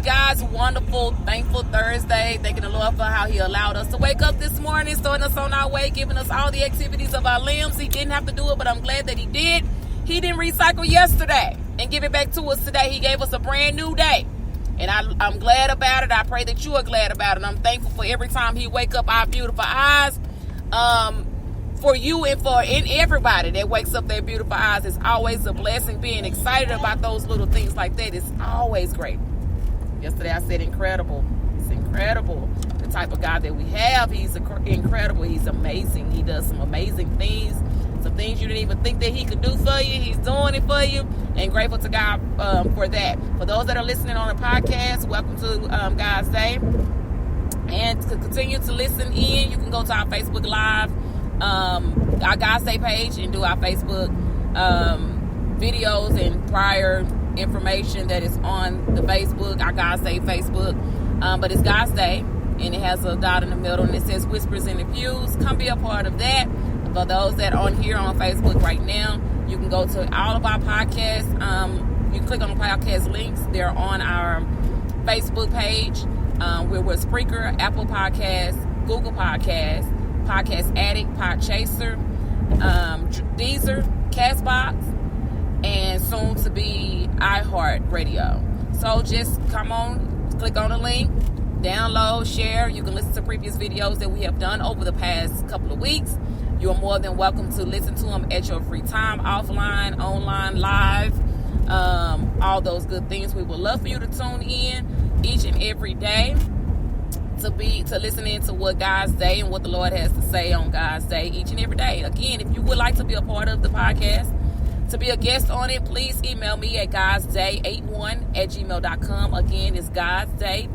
God's wonderful, thankful Thursday. Thanking the Lord for how He allowed us to wake up this morning, starting us on our way, giving us all the activities of our limbs. He didn't have to do it, but I'm glad that He did. He didn't recycle yesterday and give it back to us today. He gave us a brand new day. And I'm glad about it. I pray that you are glad about it. I'm thankful for every time He wake up our beautiful eyes. For you and for everybody that wakes up their beautiful eyes. It's always a blessing. Being excited about those little things like that is always great. Yesterday I said incredible. It's incredible. The type of God that we have, He's incredible. He's amazing. He does some amazing things. Some things you didn't even think that He could do for you. He's doing it for you. And grateful to God for that. For those that are listening on the podcast, welcome to God's Day. And to continue to listen in, you can go to our Facebook Live, our God's Day page, and do our Facebook videos and prior information that is on the Facebook, our God's Day Facebook. But it's God's Day, and it has a dot in the middle, and it says Whispers in the Pews. Come be a part of that. For those that are on here on Facebook right now, you can go to all of our podcasts. You click on the podcast links. They're on our Facebook page. We're Spreaker, Apple Podcasts, Google Podcasts, Podcast Addict, Podchaser, Deezer, Castbox, and soon to be iHeartRadio. So just come on, click on the link, download, share. You can listen to previous videos that we have done over the past couple of weeks. You're more than welcome to listen to them at your free time, offline, online, live, all those good things. We would love for you to tune in each and every day to listen into what God's Day and what the Lord has to say on God's Day each and every day. Again, if you would like to be a part of the podcast, To be a guest on it, please email me at godsday81@gmail.com. Again, it's godsday,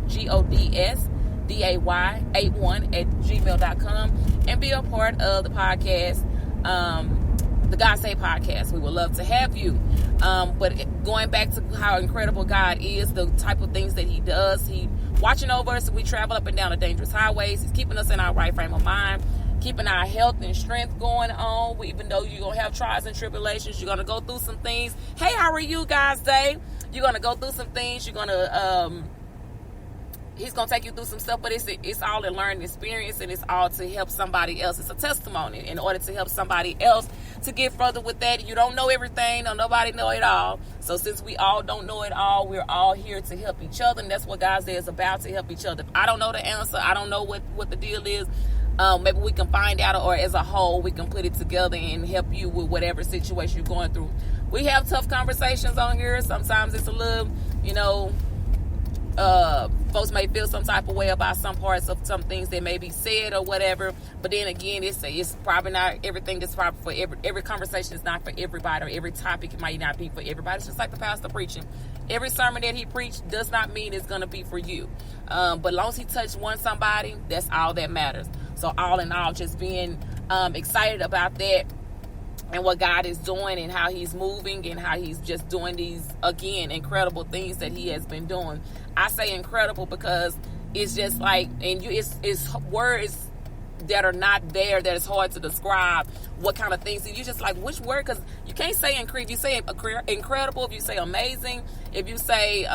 godsday81@gmail.com, and be a part of the podcast, the God Say podcast. We would love to have you. But going back to how incredible God is, the type of things that he does, he watching over us as we travel up and down the dangerous highways. He's keeping us in our right frame of mind, keeping our health and strength going on. Even though you're going to have trials and tribulations, you're going to go through some things. Hey, how are you guys today? You're going to go through some things. You're going to, he's going to take you through some stuff, but it's all a learning experience, and it's all to help somebody else. It's a testimony in order to help somebody else to get further with that. You don't know everything. Don't nobody know it all. So since we all don't know it all, we're all here to help each other, and that's what God's Day is about, to help each other. If I don't know the answer, I don't know what the deal is, maybe we can find out, or as a whole, we can put it together and help you with whatever situation you're going through. We have tough conversations on here. Sometimes it's a little, folks may feel some type of way about some parts of some things that may be said or whatever, but then again, it's probably not everything that's probably for every conversation is not for everybody, or every topic might not be for everybody. It's just like the pastor preaching. Every sermon that he preached does not mean it's going to be for you, but as long as he touched somebody, that's all that matters. So all in all, just being excited about that, and what God is doing, and how he's moving, and how he's just doing these, again, incredible things that he has been doing. I say incredible because it's just like, and it's words that are not there that it's hard to describe what kind of things. And you just like, which word? Because you can't say incredible. If you say incredible, if you say amazing, if you say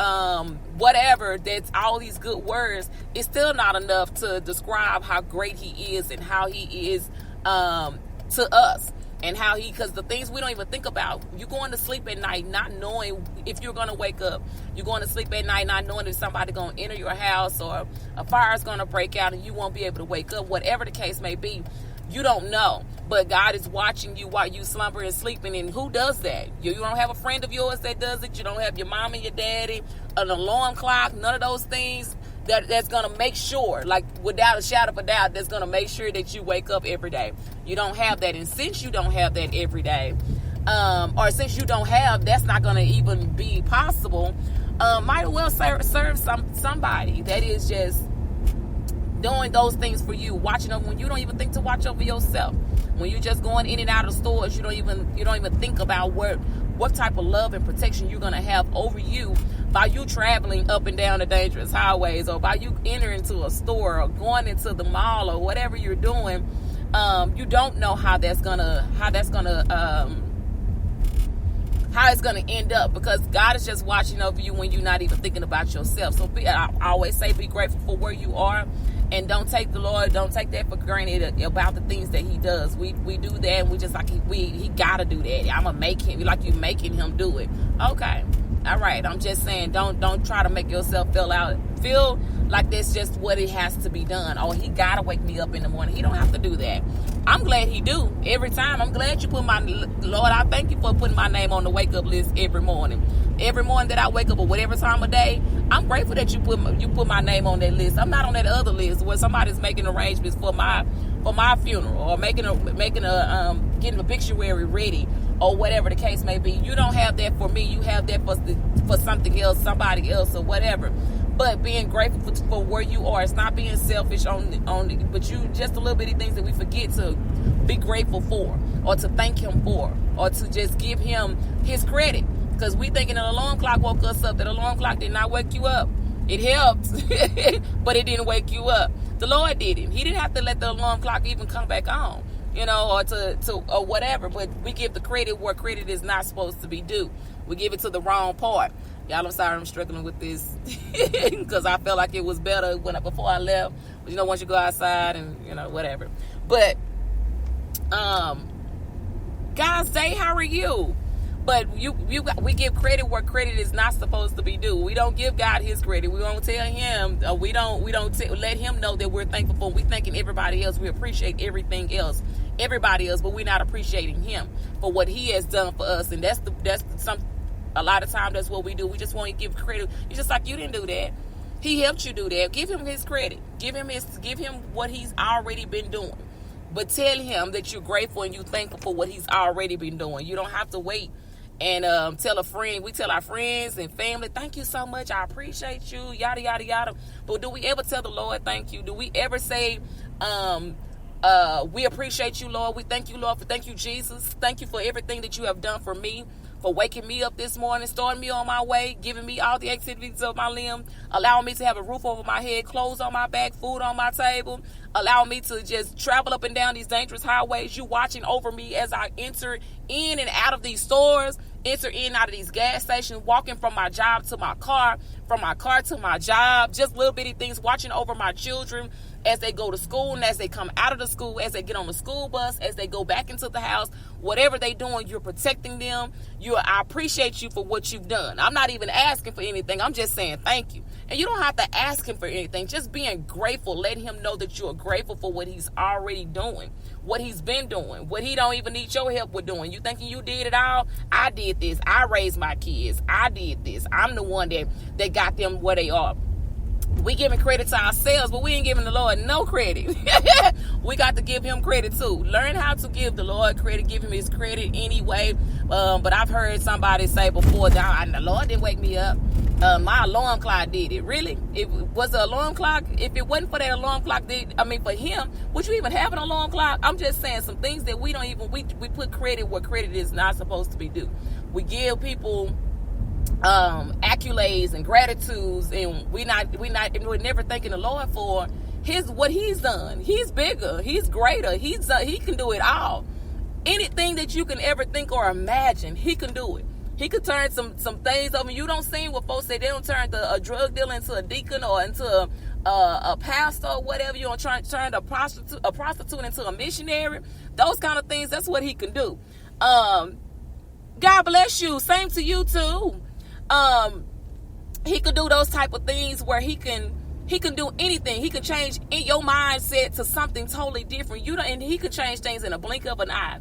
whatever, that's all these good words, it's still not enough to describe how great he is, and how he is to us. And how because the things we don't even think about, you going to sleep at night not knowing if you're going to wake up. You're going to sleep at night not knowing if somebody's going to enter your house, or a fire is going to break out and you won't be able to wake up. Whatever the case may be, you don't know. But God is watching you while you slumber and sleeping. And who does that? You don't have a friend of yours that does it. You don't have your mom and your daddy, an alarm clock, none of those things. That's going to make sure, like without a shadow of a doubt, that's going to make sure that you wake up every day. You don't have that. And since you don't have that every day, or since you don't have, that's not going to even be possible, might as well serve somebody that is just doing those things for you, watching over when you don't even think to watch over yourself. When you're just going in and out of stores, you don't even think about what type of love and protection you're going to have over you by you traveling up and down the dangerous highways, or by you entering into a store, or going into the mall, or whatever you're doing. You don't know how it's gonna end up, because God is just watching over you when you're not even thinking about yourself. So I always say, be grateful for where you are, and don't take that for granted about the things that he does. We do that, and we just like he gotta do that. I'm gonna make him, like you making him do it. Okay. All right, I'm just saying, don't try to make yourself feel like that's just what it has to be done. Oh, he gotta wake me up in the morning. He don't have to do that. I'm glad he do every time. I'm glad you put Lord, I thank you for putting my name on the wake up list every morning. Every morning that I wake up, or whatever time of day, I'm grateful that you put my name on that list. I'm not on that other list where somebody's making arrangements for my funeral, or getting an obituary ready, or whatever the case may be. You don't have that for me. You have that for something else, somebody else, or whatever. But being grateful for where you are, it's not being selfish but you just a little bitty things that we forget to be grateful for, or to thank him for, or to just give him his credit. Because we thinking an alarm clock woke us up. That alarm clock did not wake you up. It helped, but it didn't wake you up. The Lord didn't. He didn't have to let the alarm clock even come back on, or or whatever. But we give the credit where credit is not supposed to be due. We give it to the wrong part. Y'all, I'm sorry I'm struggling with this because I felt like it was better before I left. But once you go outside and whatever. But God's Day, how are you? But we give credit where credit is not supposed to be due. We don't give God his credit. We don't tell him. We don't let him know that we're thankful for. We thanking everybody else. We appreciate everything else, everybody else, but we're not appreciating him for what he has done for us. And that's a lot of time that's what we do. We just want to give credit. It's just like, you didn't do that. He helped you do that. Give him his credit. Give him what he's already been doing. But tell him that you're grateful and you're thankful for what he's already been doing. You don't have to wait and tell a friend. We tell our friends and family, thank you so much, I appreciate you, yada yada yada. But do we ever tell the Lord thank you? Do we ever say we appreciate you, Lord, we thank you, Lord, thank you, Jesus, thank you for everything that you have done for me, for waking me up this morning, starting me on my way, giving me all the activities of my limb, allowing me to have a roof over my head, clothes on my back, food on my table, allowing me to just travel up and down these dangerous highways. You watching over me as I enter in and out of these stores, enter in and out of these gas stations, walking from my job to my car, from my car to my job, just little bitty things, watching over my children as they go to school and as they come out of the school, as they get on the school bus, as they go back into the house, whatever they're doing, you're protecting them. I appreciate you for what you've done. I'm not even asking for anything. I'm just saying thank you. And you don't have to ask him for anything. Just being grateful, letting him know that you are grateful for what he's already doing, what he's been doing, what he don't even need your help with doing. You thinking you did it all? I did this. I raised my kids. I did this. I'm the one that got them where they are. We giving credit to ourselves, but we ain't giving the Lord no credit. We got to give him credit too. Learn how to give the Lord credit, give him his credit anyway. But I've heard somebody say before, the Lord didn't wake me up. My alarm clock did it. Really? It was the alarm clock. If it wasn't for that alarm clock, for him, would you even have an alarm clock? I'm just saying some things that we put credit where credit is not supposed to be due. We give people accolades and gratitudes, and we're never thanking the Lord for what he's done. He's bigger, he's greater, he can do it all. Anything that you can ever think or imagine, he can do it. He could turn some things over. You don't see what folks say, they don't turn a drug dealer into a deacon or into a pastor or whatever. You don't turn a prostitute into a missionary. Those kind of things, that's what he can do. God bless you. Same to you too. He could do those type of things where he can do anything. He can change your mindset to something totally different. And he could change things in a blink of an eye.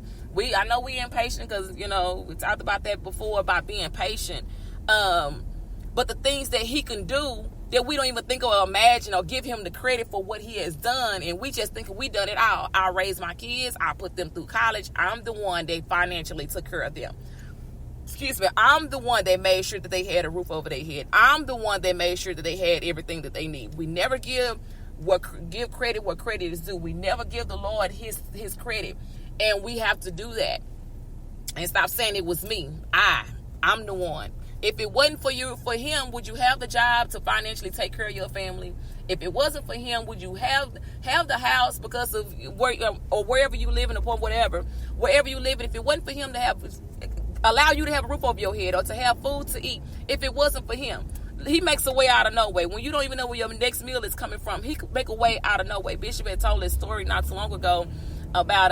I know we impatient because, we talked about that before, about being patient. But the things that he can do that we don't even think or imagine or give him the credit for what he has done, and we just think we done it all. I raised my kids. I put them through college. I'm the one that financially took care of them. I'm the one that made sure that they had a roof over their head. I'm the one that made sure that they had everything that they need. We never give credit where credit is due. We never give the Lord his credit. And we have to do that. And stop saying it was me. I'm the one. If it wasn't for him, would you have the job to financially take care of your family? If it wasn't for him, would you have the house because of wherever you live in, upon wherever you live? If it wasn't for him to allow you to have a roof over your head or to have food to eat, if it wasn't for him, he makes a way out of no way. When you don't even know where your next meal is coming from, he could make a way out of no way. Bishop had told this story not too long ago about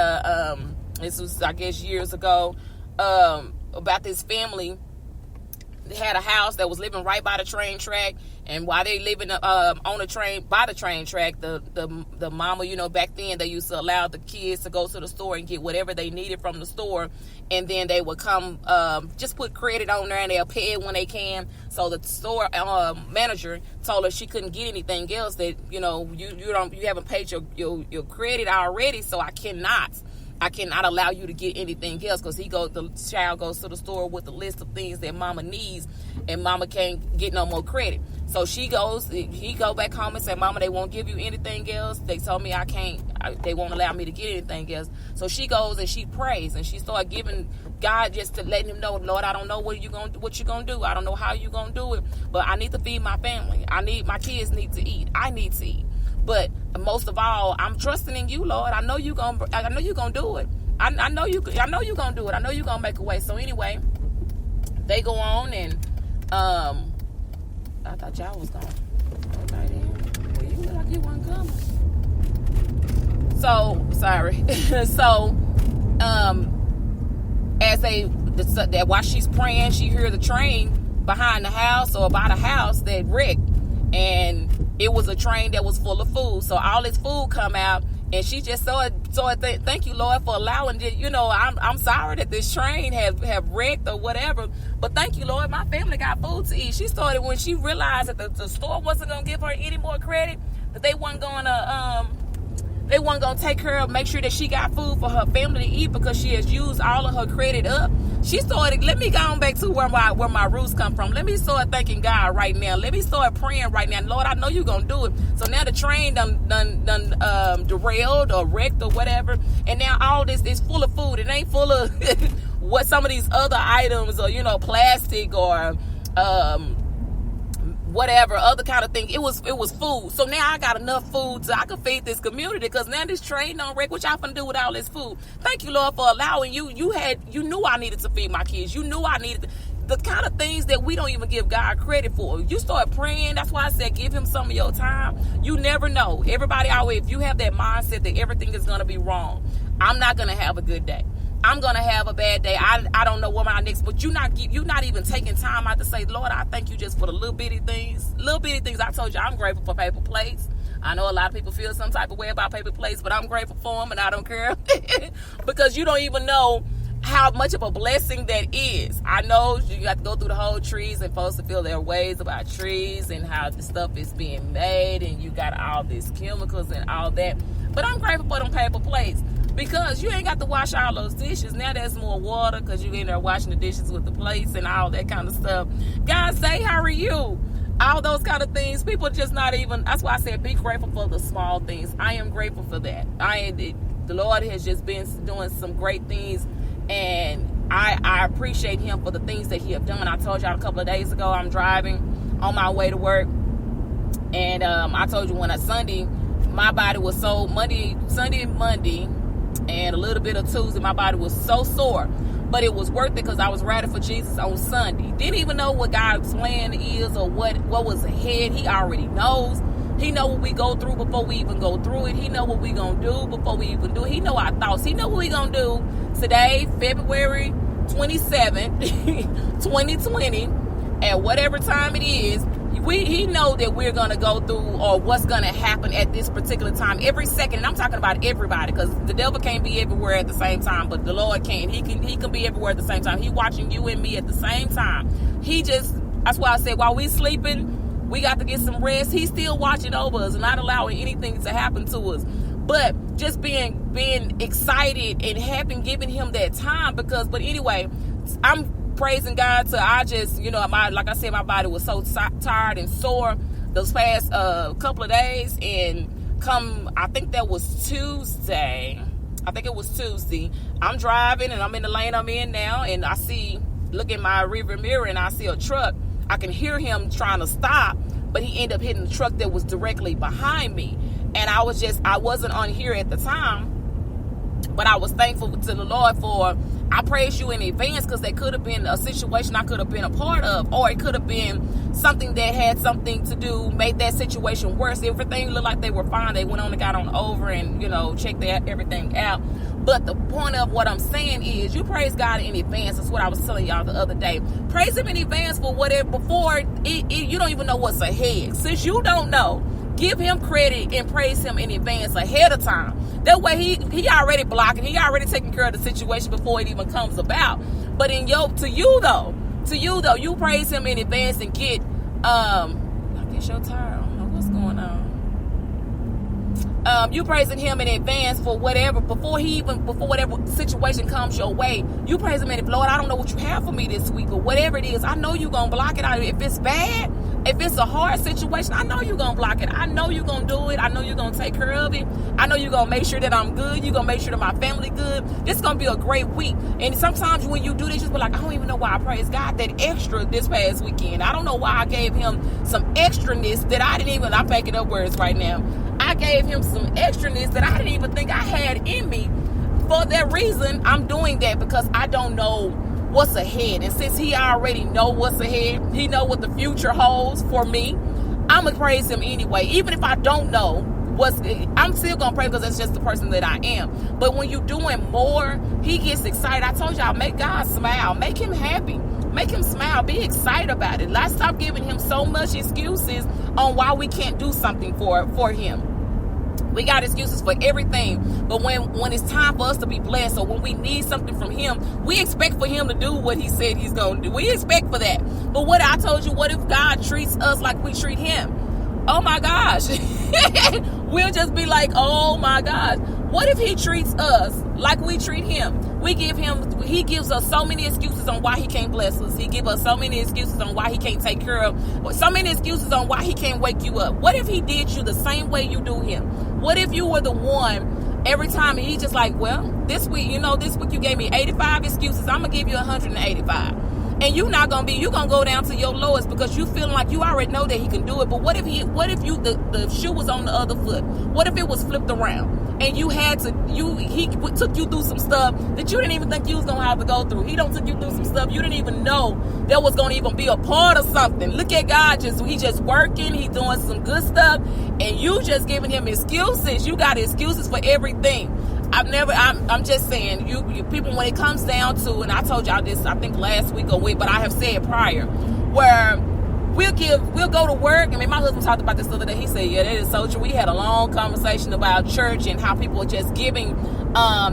this was, I guess, years ago, about this family. They had a house that was living right by the train track, and while they living on the train, by the train track, the mama, back then they used to allow the kids to go to the store and get whatever they needed from the store, and then they would come just put credit on there and they'll pay it when they can. So the store manager told her she couldn't get anything else, that you haven't paid your credit already, so I cannot allow you to get anything else, because the child goes to the store with a list of things that mama needs, and mama can't get no more credit. So he go back home and say, Mama, they won't give you anything else. They told me they won't allow me to get anything else. So she goes and she prays, and she started giving God, just to letting him know, Lord, I don't know what you're going to do. I don't know how you're going to do it, but I need to feed my family. My kids need to eat. I need to eat. But most of all, I'm trusting in you, Lord. I know you're gonna do it. I know you're gonna do it. I know you're gonna make a way. So anyway, they go on, and I thought y'all was gone. Okay then. Well, you look like you weren't coming. So sorry. So while she's praying, she hears the train behind the house or by the house that wrecked. And it was a train that was full of food. So all this food come out, and she just saw it. Thank you, Lord, for allowing it. I'm sorry that this train have wrecked or whatever, but thank you, Lord, my family got food to eat. She started, when she realized that the store wasn't going to give her any more credit, that they weren't going to take care of, make sure that she got food for her family to eat, because she has used all of her credit up. she started, let me go on back to where my roots come from. Let me start thanking God right now. Let me start praying right now. Lord, I know you're going to do it. So now the train done derailed or wrecked or whatever. And now all this is full of food. It ain't full of what some of these other items or, plastic or whatever other kind of thing. It was food. So now I got enough food so I can feed this community, because now this train don't wreck. What y'all finna do with all this food? Thank you, Lord, for allowing you knew I needed to feed my kids. You knew I needed the kind of things that we don't even give God credit for. You start praying. That's why I said give him some of your time. You never know. Everybody always, if you have that mindset that everything is going to be wrong, I'm not going to have a good day, I'm gonna have a bad day, I don't know what my next, but you're not even taking time out to say, Lord, I thank you just for the little bitty things. I told you I'm grateful for paper plates. I know a lot of people feel some type of way about paper plates, but I'm grateful for them and I don't care because you don't even know how much of a blessing that is. I know you got to go through the whole trees and folks to feel their ways about trees and how the stuff is being made and you got all these chemicals and all that, but I'm grateful for them paper plates. Because you ain't got to wash all those dishes. Now there's more water because you in there washing the dishes with the plates and all that kind of stuff. God say, how are you? All those kind of things. People just not even. That's why I said be grateful for the small things. I am grateful for that. The Lord has just been doing some great things. And I appreciate him for the things that he have done. I told y'all a couple of days ago, I'm driving on my way to work. And I told you on Sunday, my body was so Monday, and a little bit of Tuesday, my body was so sore, but it was worth it because I was ready for Jesus on Sunday. Didn't even know what God's plan is or what was ahead. He already knows. He know what we go through before we even go through it. He know what we gonna do before we even do it. He know our thoughts. He know what we gonna do today, February 27th, 2020, at whatever time it is. He know that we're going to go through or what's going to happen at this particular time every second. And I'm talking about everybody, because the devil can't be everywhere at the same time, but the Lord can. He can be everywhere at the same time. He watching you and me at the same time. That's why I said while we sleeping, we got to get some rest. He's still watching over us and not allowing anything to happen to us. But just being excited and having given him that time but anyway, I'm praising God to like I said, my body was so tired and sore those past couple of days, and I think it was Tuesday, I'm driving and I'm in the lane I'm in now, and I look in my rearview mirror and I see a truck. I can hear him trying to stop, but he ended up hitting the truck that was directly behind me, and I wasn't on here at the time, but I was thankful to the Lord for. I praise you in advance, because there could have been a situation I could have been a part of, or it could have been something that had something to do, made that situation worse. Everything looked like they were fine. They went on and got on over and, checked everything out. But the point of what I'm saying is you praise God in advance. That's what I was telling y'all the other day. Praise him in advance for whatever, before you don't even know what's ahead. Since you don't know, give him credit and praise him in advance ahead of time. That way he already blocking, he already taking care of the situation before it even comes about. But to you though, you praise him in advance and get I guess you're tired. I don't know what's going on. You praising him in advance for whatever, before whatever situation comes your way. You praise him in advance. Lord, I don't know what you have for me this week, or whatever it is. I know you're going to block it out. If it's bad, if it's a hard situation, I know you're going to block it. I know you're going to do it. I know you're going to take care of it. I know you're going to make sure that I'm good. You're going to make sure that my family good. This is going to be a great week. And sometimes when you do this, just be like, I don't even know why I praise God that extra this past weekend. I don't know why I gave him some extraness that I'm picking up words right now. I gave him some extraness that I didn't even think I had in me. For that reason, I'm doing that, because I don't know what's ahead. And since he already know what's ahead, he know what the future holds for me, I'm going to praise him anyway. Even if I don't know I'm still going to pray, because that's just the person that I am. But when you're doing more, he gets excited. I told y'all, make God smile. Make him happy. Make him smile. Be excited about it. Let's stop giving him so much excuses on why we can't do something for him. We got excuses for everything. But when it's time for us to be blessed, or when we need something from him, we expect for him to do what he said he's going to do. We expect for that. But what I told you, what if God treats us like we treat him? Oh my gosh. We'll just be like, oh my gosh. What if he treats us like we treat him? He gives us so many excuses on why he can't bless us. He gives us so many excuses on why he can't take care of, so many excuses on why he can't wake you up. What if he did you the same way you do him? What if you were the one every time he just like, well, this week you gave me 85 excuses. I'm going to give you 185. And you're not going to be, you're going to go down to your lowest because you feeling like you already know that he can do it. But what if the shoe was on the other foot? What if it was flipped around? And he took you through some stuff that you didn't even think you was going to have to go through. He took you through some stuff you didn't even know that was going to even be a part of something. Look at God, he just working, he doing some good stuff, and you just giving him excuses. You got excuses for everything. I'm just saying, you people, when it comes down to, and I told y'all this, I think last week or week, but I have said prior, where we'll go to work. I mean, my husband talked about this the other day. He said, yeah, that is so true. We had a long conversation about church and how people are just giving,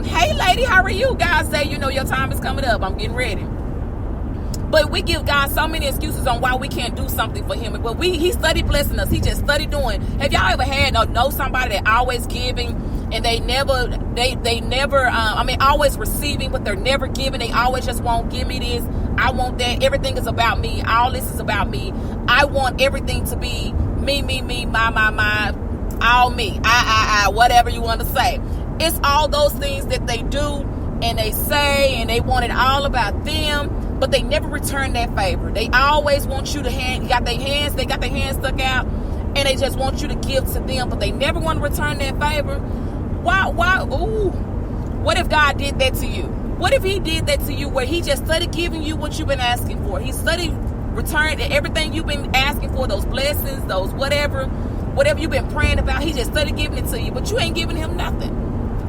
hey lady, how are you? God say, your time is coming up. I'm getting ready. But we give God so many excuses on why we can't do something for him. But he studied blessing us. He just studied doing. Have y'all ever had or know somebody that always giving and they never, always receiving, but they're never giving. They always just won't give me this. I want that. Everything is about me. All this is about me. I want everything to be me, my, all me. I, whatever you want to say. It's all those things that they do and they say and they want it all about them, but they never return that favor. They always want you to they got their hands stuck out and they just want you to give to them, but they never want to return that favor. Why? Ooh. What if God did that to you? What if he did that to you where he just started giving you what you've been asking for? He started returning everything you've been asking for, those blessings, those whatever you've been praying about, he just started giving it to you, but you ain't giving him nothing.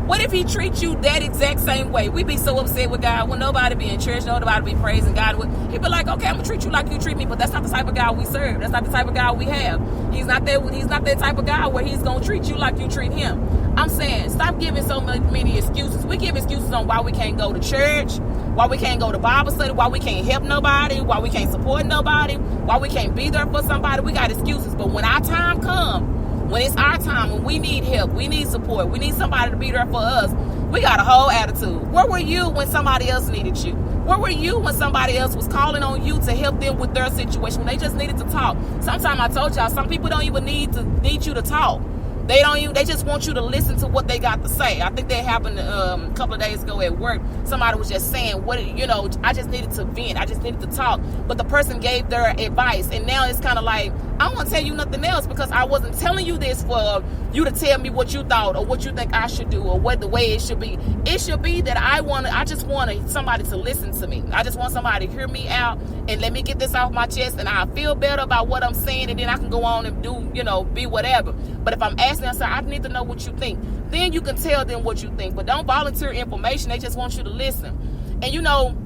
What if he treats you that exact same way? We be so upset with God when nobody be in church, nobody be praising God. He be like, okay, I'm gonna treat you like you treat me, but that's not the type of God we serve. That's not the type of God we have. He's not that type of God where he's gonna treat you like you treat him. I'm saying, stop giving so many excuses. We give excuses on why we can't go to church, why we can't go to Bible study, why we can't help nobody, why we can't support nobody, why we can't be there for somebody. We got excuses. But when our time comes, when it's our time, when we need help, we need support, we need somebody to be there for us, we got a whole attitude. Where were you when somebody else needed you? Where were you when somebody else was calling on you to help them with their situation, when they just needed to talk? Sometimes I told y'all, some people don't even need you to talk. They just want you to listen to what they got to say. I think that happened a couple of days ago at work. Somebody was just saying, I just needed to vent. I just needed to talk. But the person gave their advice. And now it's kind of like, I don't want to tell you nothing else because I wasn't telling you this for you to tell me what you thought or what you think I should do or what the way it should be. It should be that I just want somebody to listen to me. I just want somebody to hear me out and let me get this off my chest and I feel better about what I'm saying and then I can go on and do, be whatever. But if I'm asking, I need to know what you think. Then you can tell them what you think. But don't volunteer information. They just want you to listen. And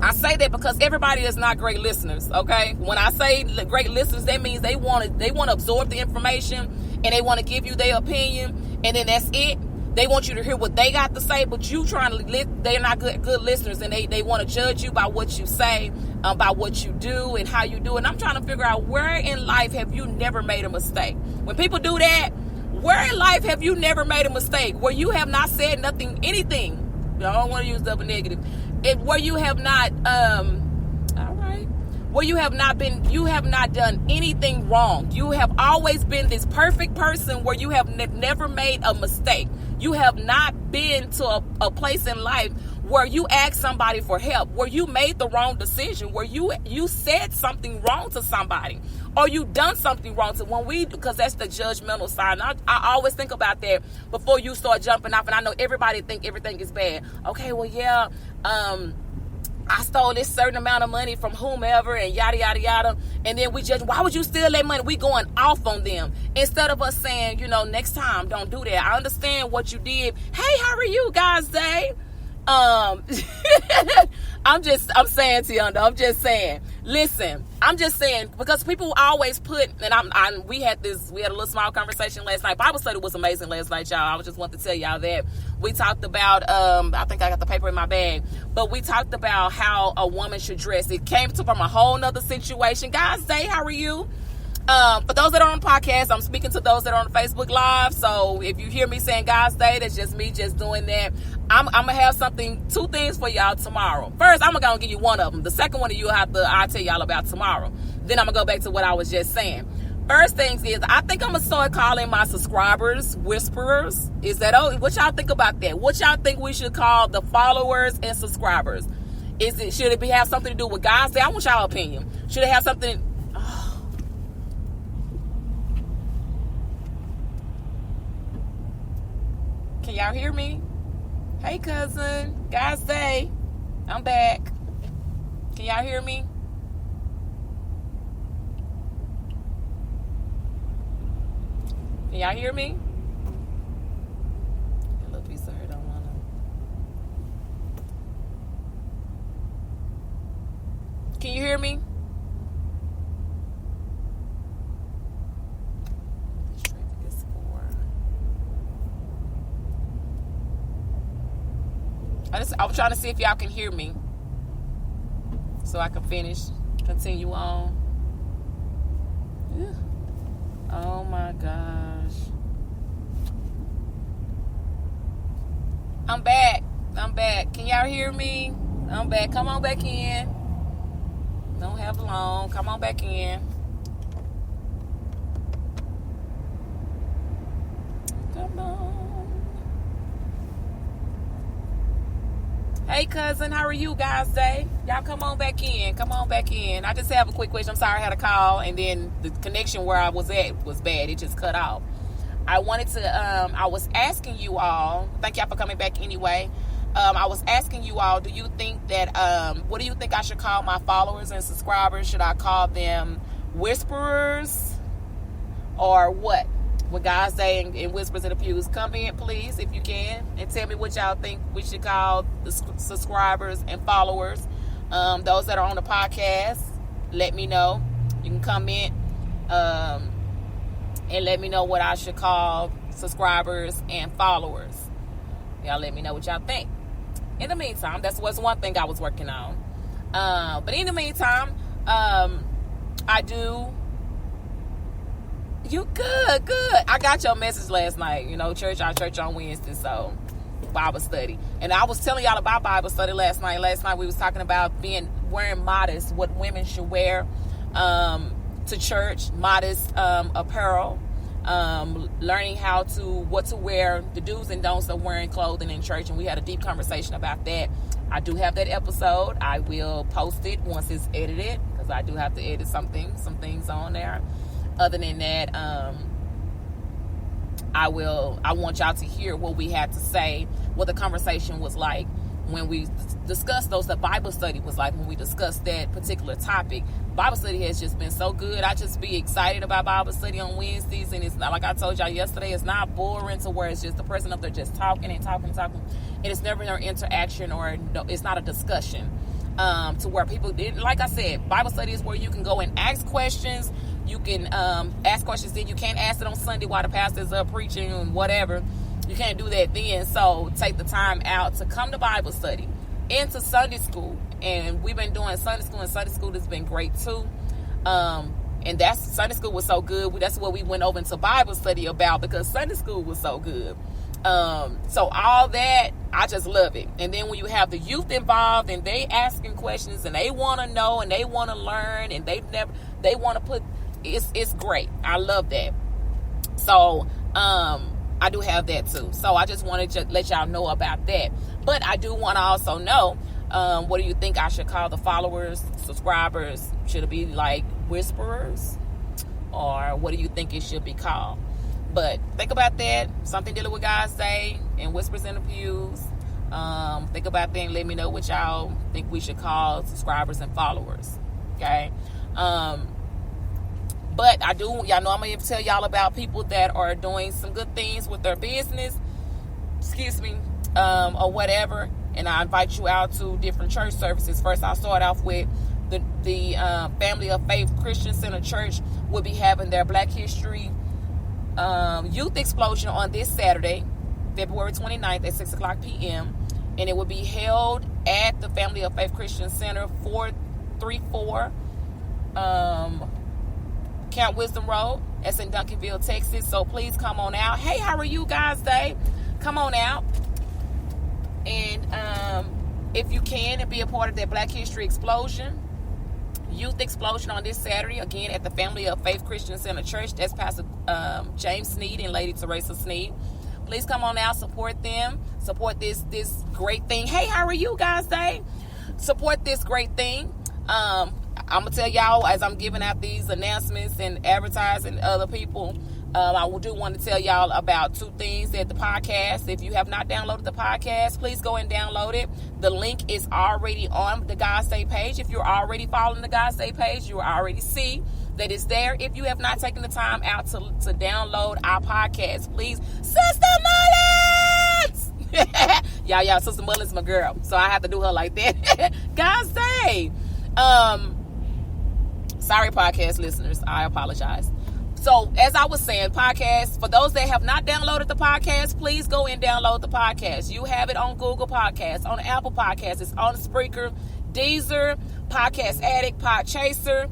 I say that because everybody is not great listeners, okay? When I say great listeners, that means they want to absorb the information and they want to give you their opinion and then that's it. They want you to hear what they got to say, but they're not good listeners and they want to judge you by what you say, by what you do and how you do it. And I'm trying to figure out where in life have you never made a mistake? When people do that, where in life have you never made a mistake? Where you have not said anything. I don't want to use double negative. Where you have not, where you have not done anything wrong. You have always been this perfect person where you have never made a mistake. You have not been to a place in life where you asked somebody for help, where you made the wrong decision, where you said something wrong to somebody, or you done something wrong to because that's the judgmental side. And I always think about that before you start jumping off. And I know everybody think everything is bad. Okay, well, yeah, I stole this certain amount of money from whomever and yada, yada, yada. And then we judge, why would you steal that money? We going off on them. Instead of us saying, next time, don't do that. I understand what you did. Hey, how are you guys today? I'm saying to y'all, I'm just saying, listen, I'm just saying, because people always put, and we had a little small conversation last night. Bible study was amazing last night, y'all. I just want to tell y'all that we talked about, I think I got the paper in my bag, but we talked about how a woman should dress. It came from a whole nother situation. Guys, say, how are you? For those that are on the podcast, I'm speaking to those that are on the Facebook Live. So if you hear me saying God's Day, that's just me just doing that. I'm gonna have two things for y'all tomorrow. First, I'm gonna give you one of them. The second one I'll tell y'all about tomorrow. Then I'm gonna go back to what I was just saying. First things is, I think I'm gonna start calling my subscribers whisperers. What y'all think about that? What y'all think we should call the followers and subscribers? Should it have something to do with God's Day? I want y'all opinion. Should it have something? Can y'all hear me? Hey, cousin. God's Day. I'm back. Can y'all hear me? Can y'all hear me? A little piece of her don't want to. Can you hear me? I was trying to see if y'all can hear me so I can continue on. Oh my gosh. I'm back. Can y'all hear me? I'm back. Come on back in. Don't have long. Come on back in. Come on. Hey, cousin, how are you guys today? Y'all come on back in. I just have a quick question. I'm sorry I had a call, and then the connection where I was at was bad. It just cut off. I was asking you all, thank y'all for coming back anyway. I was asking you all, do you think that, what do you think I should call my followers and subscribers? Should I call them whisperers or what? With God's Day and Whispers in the Pews, come in, please, if you can, and tell me what y'all think we should call the subscribers and followers. Those that are on the podcast, let me know. You can comment and let me know what I should call subscribers and followers. Y'all let me know what y'all think. In the meantime, that's what's one thing I was working on. But in the meantime, I do... You good. I got your message last night. Our church on Wednesday, so Bible study. And I was telling y'all about Bible study last night. Last night we was talking about wearing modest, what women should wear to church, modest apparel, learning what to wear, the do's and don'ts of wearing clothing in church. And we had a deep conversation about that. I do have that episode. I will post it once it's edited, because I do have to edit some things on there. Other than that, I want y'all to hear what we had to say, what the conversation was like when we discussed the Bible study was like when we discussed that particular topic. Bible study has just been so good. I just be excited about Bible study on Wednesdays, and it's not, like I told y'all yesterday, it's not boring to where it's just the person up there just talking, and it's never an interaction, or it's not a discussion. To where people did, like I said, Bible study is where you can go and ask questions. You can ask questions then. You can't ask it on Sunday while the pastor's up preaching and whatever. You can't do that then. So take the time out to come to Bible study, into Sunday school. And we've been doing Sunday school, and Sunday school has been great too. And Sunday school was so good. That's what we went over into Bible study about, because Sunday school was so good. So all that, I just love it. And then when you have the youth involved, and they asking questions, and they want to know, and they want to learn, and they want to put, it's great. I love that. So, I do have that too. So I just wanted to let y'all know about that. But I do want to also know, what do you think I should call the followers, subscribers? Should it be like whisperers, or what do you think it should be called? But think about that. Something dealing with God's Day and Whispers in the Pews. Think about that and let me know what y'all think we should call subscribers and followers. Okay. But y'all know I'm going to tell y'all about people that are doing some good things with their business, or whatever. And I invite you out to different church services. First, I'll start off with the Family of Faith Christian Center Church will be having their Black History Youth Explosion on this Saturday, February 29th at 6 o'clock p.m. And it will be held at the Family of Faith Christian Center, 434 Camp Wisdom Road. That's in Duncanville, Texas. So please come on out. Hey, how are you guys today? Come on out. And if you can, and be a part of that Black History Explosion, Youth Explosion on this Saturday, again at the Family of Faith Christian Center Church. That's Pastor James Sneed and Lady Teresa Sneed. Please come on out, support them, support this great thing. Hey, how are you guys today? Support this great thing. I'm gonna tell y'all as I'm giving out these announcements and advertising other people. I do want to tell y'all about two things at the podcast. If you have not downloaded the podcast, please go and download it. The link is already on the God Say page. If you're already following the God Say page, you already see that it's there. If you have not taken the time out to download our podcast, please, Sister Mullins! y'all, Sister Mullins, my girl. So I have to do her like that. God Say. Sorry, podcast listeners. I apologize. So, as I was saying, podcast, for those that have not downloaded the podcast, please go and download the podcast. You have it on Google Podcasts, on Apple Podcasts, it's on Spreaker, Deezer, Podcast Addict, Podchaser.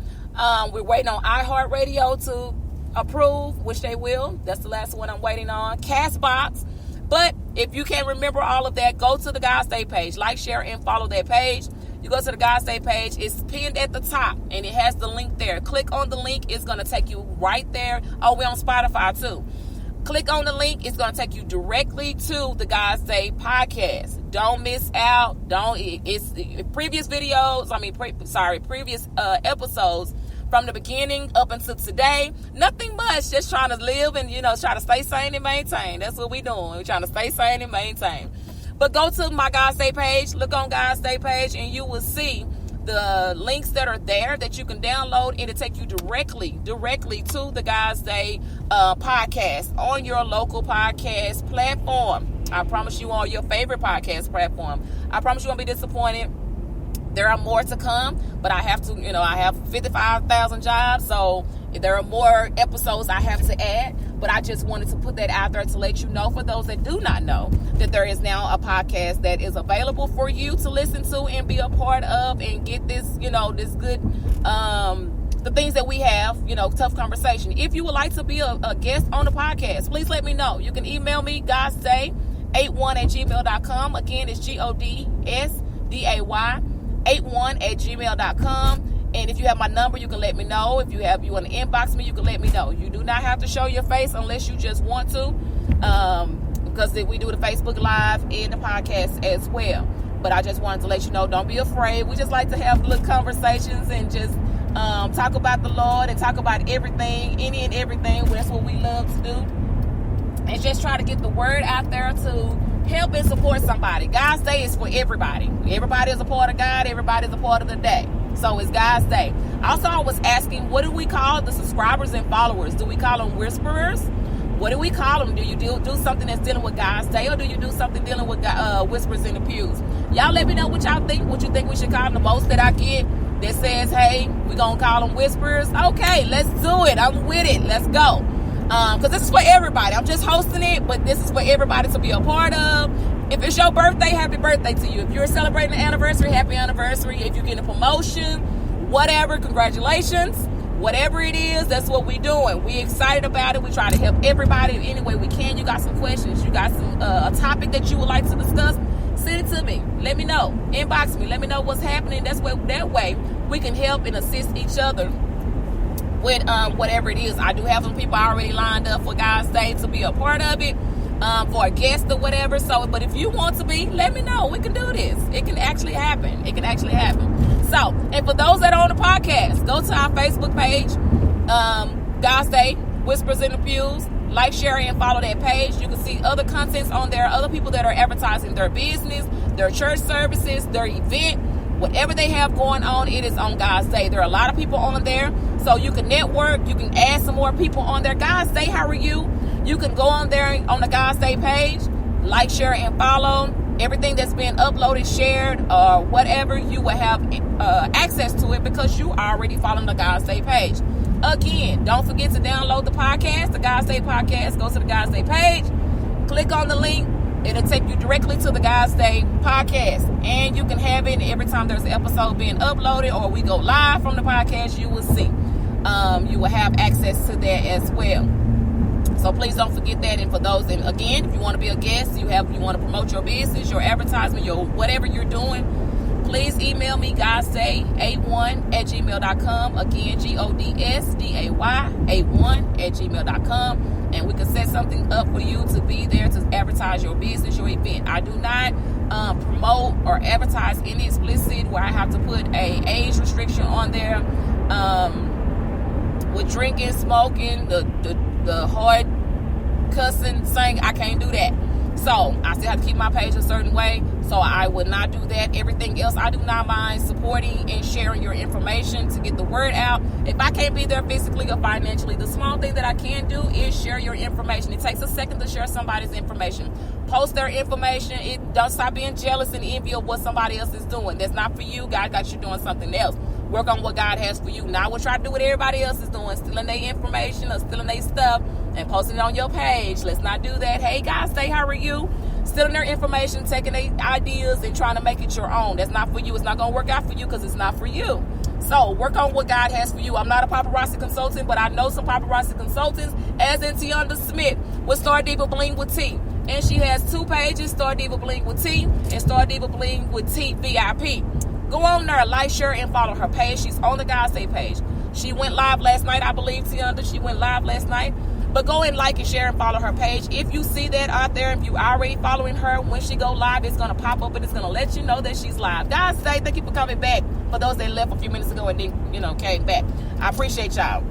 We're waiting on iHeartRadio to approve, which they will. That's the last one I'm waiting on. Castbox. But if you can't remember all of that, go to the God Stay page. Like, share, and follow that page. You go to the God Stay page. It's pinned at the top, and it has the link there. Click on the link. It's going to take you right there. Oh, we're on Spotify, too. Click on the link. It's going to take you directly to the God Stay podcast. Don't miss out. It's previous videos. Previous episodes from the beginning up until today. Nothing much. Just trying to live and, try to stay sane and maintain. That's what we're doing. We're trying to stay sane and maintain. But go to my God Stay page, look on God Stay page, and you will see the links that are there that you can download, and it'll take you directly to the God Stay podcast on your local podcast platform. I promise you, on your favorite podcast platform. I promise you won't be disappointed. There are more to come, but I have to, I have 55,000 jobs, so there are more episodes I have to add. But I just wanted to put that out there to let you know, for those that do not know, that there is now a podcast that is available for you to listen to and be a part of and get this, this good, the things that we have, tough conversation. If you would like to be a guest on the podcast, please let me know. You can email me, godsday81@gmail.com. Again, it's GODSDAY81@gmail.com. And if you have my number, you can let me know. If you want to inbox me, you can let me know. You do not have to show your face unless you just want to, because we do the Facebook Live and the podcast as well. But I just wanted to let you know, don't be afraid. We just like to have little conversations and just talk about the Lord and talk about everything, any and everything. That's what we love to do. And just try to get the word out there to help and support somebody. God's Day is for everybody. Everybody is a part of God. Everybody is a part of the day. So it's God's Day. Also, I was asking, what do we call the subscribers and followers? Do we call them whisperers? What do we call them? Do you do something that's dealing with God's Day, or do you do something dealing with whispers in the pews? Y'all let me know what y'all think. What you think we should call them? The most that I get that says, hey, we're going to call them whisperers. Okay, let's do it. I'm with it. Let's go. Because this is for everybody. I'm just hosting it, but this is for everybody to be a part of. If it's your birthday, happy birthday to you. If you're celebrating an anniversary, happy anniversary. If you're getting a promotion, whatever, congratulations. Whatever it is, that's what we're doing. We're excited about it. We try to help everybody any way we can. You got some questions, you got some a topic that you would like to discuss, send it to me. Let me know. Inbox me. Let me know what's happening. That way we can help and assist each other with whatever it is. I do have some people already lined up for God's Day to be a part of it, for a guest or whatever. So, but if you want to be, let me know. We can do this. It can actually happen. So, and for those that are on the podcast, go to our Facebook page, God's Day, Whispers in the Pews. Like, share, and follow that page. You can see other contents on there, other people that are advertising their business, their church services, their event, whatever they have going on, it is on God's Day. There are a lot of people on there, so you can network. You can add some more people on there. God's Day, how are you? You can go on there on the God's Day page, like, share, and follow. Everything that's been uploaded, shared, or whatever, you will have access to it because you already following the God's Day page. Again, don't forget to download the podcast, the God's Day podcast. Go to the God's Day page, click on the link. It'll take you directly to the God's Day podcast, and you can have it every time there's an episode being uploaded or we go live from the podcast. You will see. you will have access to that as well. So please don't forget that. And for those, and again, if you want to be a guest, you want to promote your business, your advertisement, your whatever you're doing, please email me, godsday81@gmail.com. Again, godsday81@gmail.com. And we can set something up for you to be there to advertise your business, your event. I do not promote or advertise any explicit where I have to put a age restriction on there. With drinking, smoking, the hard cussing, saying, I can't do that. So I still have to keep my page a certain way. So I would not do that. Everything else, I do not mind supporting and sharing your information to get the word out. If I can't be there physically or financially, the small thing that I can do is share your information. It takes a second to share somebody's information. Post their information. Don't stop being jealous and envy of what somebody else is doing. That's not for you. God got you doing something else. Work on what God has for you. Not what try to do what everybody else is doing, stealing their information or stealing their stuff and posting it on your page. Let's not do that. Hey, guys, say how are you? Stealing their information, taking their ideas and trying to make it your own. That's not for you. It's not going to work out for you because it's not for you. So work on what God has for you. I'm not a paparazzi consultant, but I know some paparazzi consultants, as in Tianda Smith with Star Diva Bling with T. And she has 2 pages, Star Diva Bling with T and Star Diva Bling with T VIP. Go on there, like, share, and follow her page. She's on the God's Day page. She went live last night, I believe, Tianda. She went live last night. But go and like and share and follow her page. If you see that out there, if you already following her, when she go live, it's going to pop up and it's going to let you know that she's live. God's Day, thank you for coming back. For those that left a few minutes ago and then, came back. I appreciate y'all.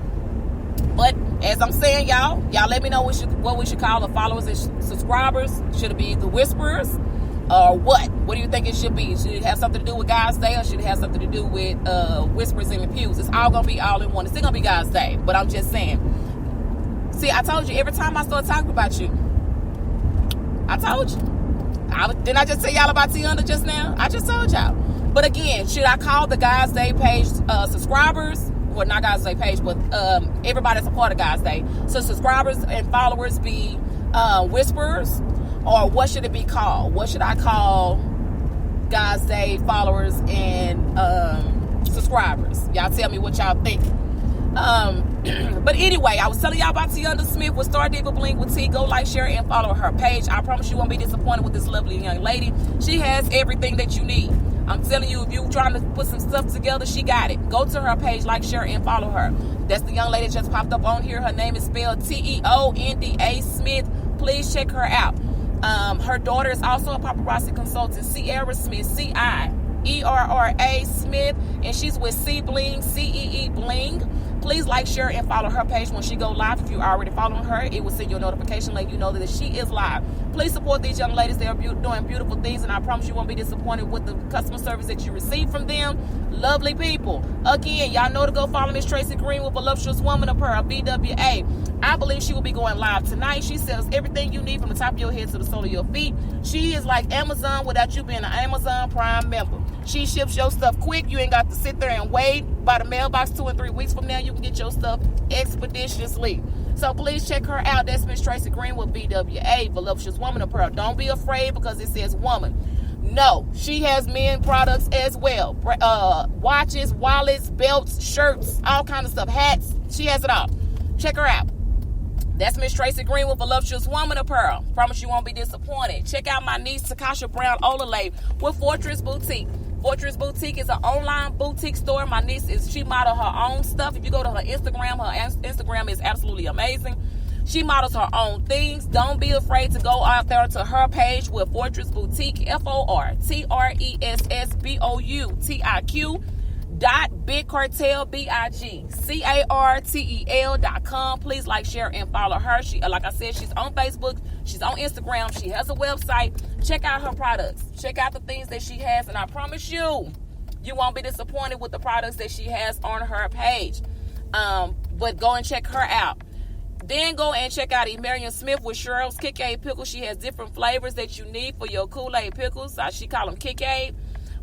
But as I'm saying, y'all let me know what we should call the followers and subscribers. Should it be the whisperers? Or what? What do you think it should be? Should it have something to do with God's Day or should it have something to do with whispers in the pews? It's all going to be all in one. It's still going to be God's Day. But I'm just saying. See, I told you every time I start talking about you. I told you. Didn't I just tell y'all about Tianda just now? I just told y'all. But again, should I call the God's Day page subscribers? Well, not God's Day page, but everybody that's a part of God's Day. So subscribers and followers be whisperers? Or what should it be called? What should I call God's Day followers and subscribers? Y'all tell me what y'all think. But anyway, I was telling y'all about Tianda Smith with Star Diva Bling with T. Go like, share, and follow her page. I promise you won't be disappointed with this lovely young lady. She has everything that you need. I'm telling you, if you're trying to put some stuff together, she got it. Go to her page, like, share, and follow her. That's the young lady that just popped up on here. Her name is spelled Teonda Smith. Please check her out. Her daughter is also a paparazzi consultant, Sierra Smith, Cierra Smith, and she's with C Bling, CEE Bling. Please like, share, and follow her page when she go live. If you're already following her, it will send you a notification letting you know that she is live. Please support these young ladies. They are doing beautiful things, and I promise you won't be disappointed with the customer service that you receive from them. Lovely people. Again, y'all know to go follow Miss Tracy Green with Voluptuous Woman of Pearl, BWA. I believe she will be going live tonight. She sells everything you need from the top of your head to the sole of your feet. She is like Amazon without you being an Amazon Prime member. She ships your stuff quick. You ain't got to sit there and wait by the mailbox 2 and 3 weeks from now. You can get your stuff expeditiously. So please check her out. That's Miss Tracy Green with BWA, Voluptuous Woman of Pearl. Don't be afraid because it says woman. No, she has men products as well. Watches, wallets, belts, shirts, all kind of stuff. Hats. She has it all. Check her out. That's Miss Tracy Green with Voluptuous Woman of Pearl. Promise you won't be disappointed. Check out my niece, Takasha Brown Olale with Fortress Boutique. Fortress Boutique is an online boutique store. My niece she models her own stuff. If you go to her Instagram is absolutely amazing. She models her own things. Don't be afraid to go out there to her page with Fortress Boutique, FORTRESSBOUTIQ .BigCartel.com. Please like, share, and follow her. She, like I said, she's on Facebook. She's on Instagram. She has a website. Check out her products. Check out the things that she has, and I promise you won't be disappointed with the products that she has on her page. But go and check her out. Then go and check out Emarian Smith with Cheryl's Kick-Aid Pickles. She has different flavors that you need for your Kool-Aid pickles. She call them Kick-Aid.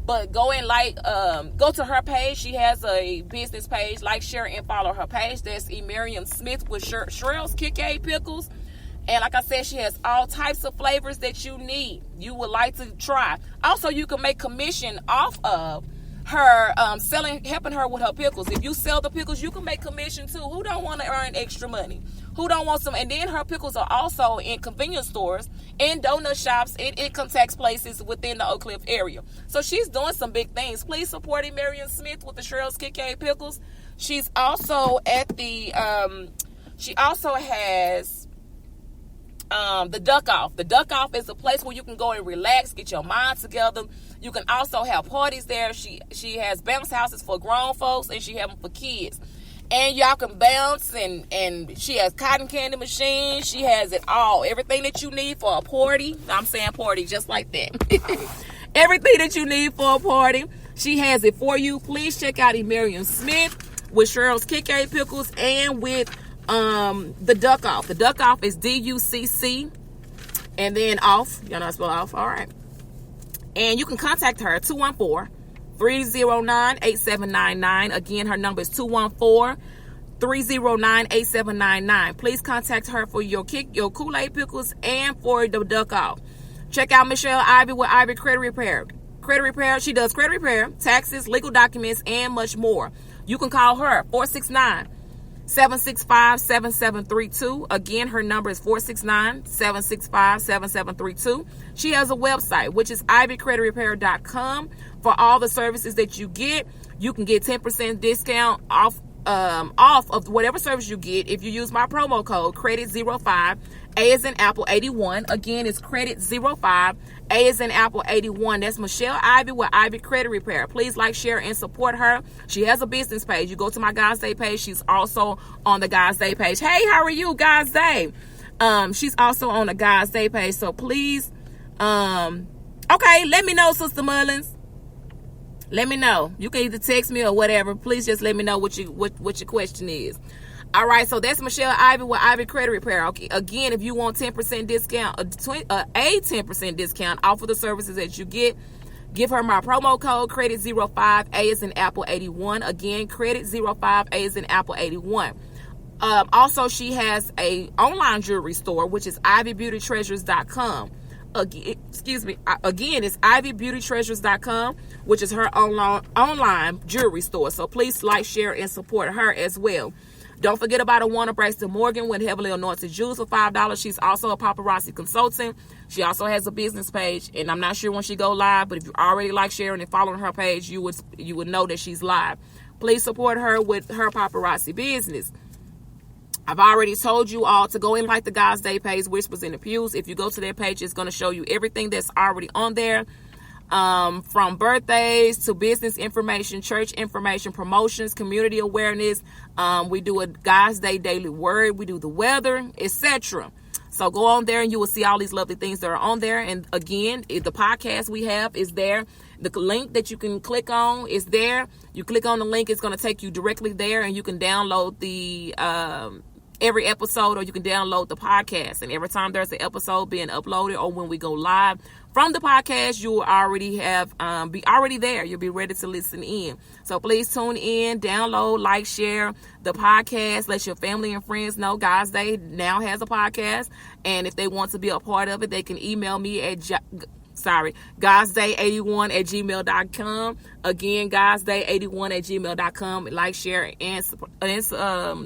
But go and go to her page. She has a business page. Like, share, and follow her page. That's Emarian Smith with Cheryl's Kick-Aid Pickles. And like I said, she has all types of flavors that you need. You would like to try. Also, you can make commission off of her helping her with her pickles. If you sell the pickles, you can make commission too. Who don't want to earn extra money? Who don't want some? And then her pickles are also in convenience stores, in donut shops, in income tax places within the Oak Cliff area. So she's doing some big things. Please support Marion Smith with the Cheryl's Kid Pickles. She's also at the she also has the Duck Off. The Duck Off is a place where you can go and relax, get your mind together. You can also have parties there. She has bounce houses for grown folks, and she has them for kids. And y'all can bounce, and she has cotton candy machines. She has it all. Everything that you need for a party. I'm saying party just like that. Everything that you need for a party, she has it for you. Please check out Marion Smith with Cheryl's Kid Pickles and with the Duck Off. The Duck Off is DUCC and then off. Y'all know I spell off. All right. And you can contact her 214-309-8799. Again, her number is 214-309-8799. Please contact her for your Kool-Aid pickles and for the Duck Off. Check out Michelle Ivy with Ivy Credit Repair. Credit repair. She does credit repair, taxes, legal documents, and much more. You can call her 469-765-7732. Again, her number is 469-765-7732. She has a website, which is ivycreditrepair.com. For all the services that you get, you can get 10% discount off of whatever service you get if you use my promo code credit05. A is in Apple 81. Again, it's credit 05. A is in Apple 81. That's Michelle Ivy with Ivy Credit Repair. Please like, share, and support her. She has a business page. You go to my God's Day page. She's also on the God's Day page. Hey, how are you, God's Day? She's also on the God's Day page. So please, okay, let me know, Sister Mullins. Let me know. You can either text me or whatever. Please just let me know what your question is. All right, so that's Michelle Ivy with Ivy Credit Repair. Okay, again, if you want 10% discount, a 10% discount off of the services that you get, give her my promo code credit05. A is in Apple 81. Again, credit05. A is in Apple 81. Also, she has a online jewelry store, which is ivybeautytreasures.com. Again, it's ivybeautytreasures.com, which is her online jewelry store. So please like, share, and support her as well. Don't forget about Awana Braxton Morgan with Heavily Anointed Jewels for $5. She's also a paparazzi consultant. She also has a business page, and I'm not sure when she go live, but if you already like sharing and following her page, you would know that she's live. Please support her with her paparazzi business. I've already told you all to go and like the God's Day page, Whispers in the Pews. If you go to their page, it's going to show you everything that's already on there. From birthdays to business information, church information, promotions, community awareness. We do a God's Day daily word. We do the weather, etc. So go on there and you will see all these lovely things that are on there. And again, the podcast we have is there. The link that you can click on is there. You click on the link, it's going to take you directly there, and you can download the every episode, or you can download the podcast. And every time there's an episode being uploaded or when we go live from the podcast, you will already have be already there. You'll be ready to listen in. So please tune in, download, like, share the podcast. Let your family and friends know God's Day now has a podcast. And if they want to be a part of it, they can email me at godsday81@gmail.com. Again, godsday81@gmail.com. Like, share, and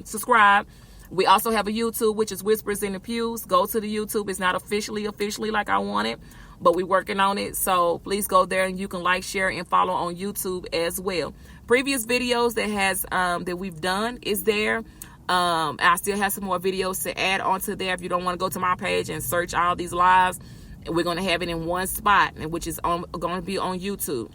subscribe. We also have a YouTube, which is Whispers in the Pews. Go to the YouTube. It's not officially like I want it, but we're working on it. So please go there and you can like, share, and follow on YouTube as well. Previous videos that we've done is there. I still have some more videos to add onto there. If you don't want to go to my page and search all these lives, we're going to have it in one spot, which is going to be on YouTube.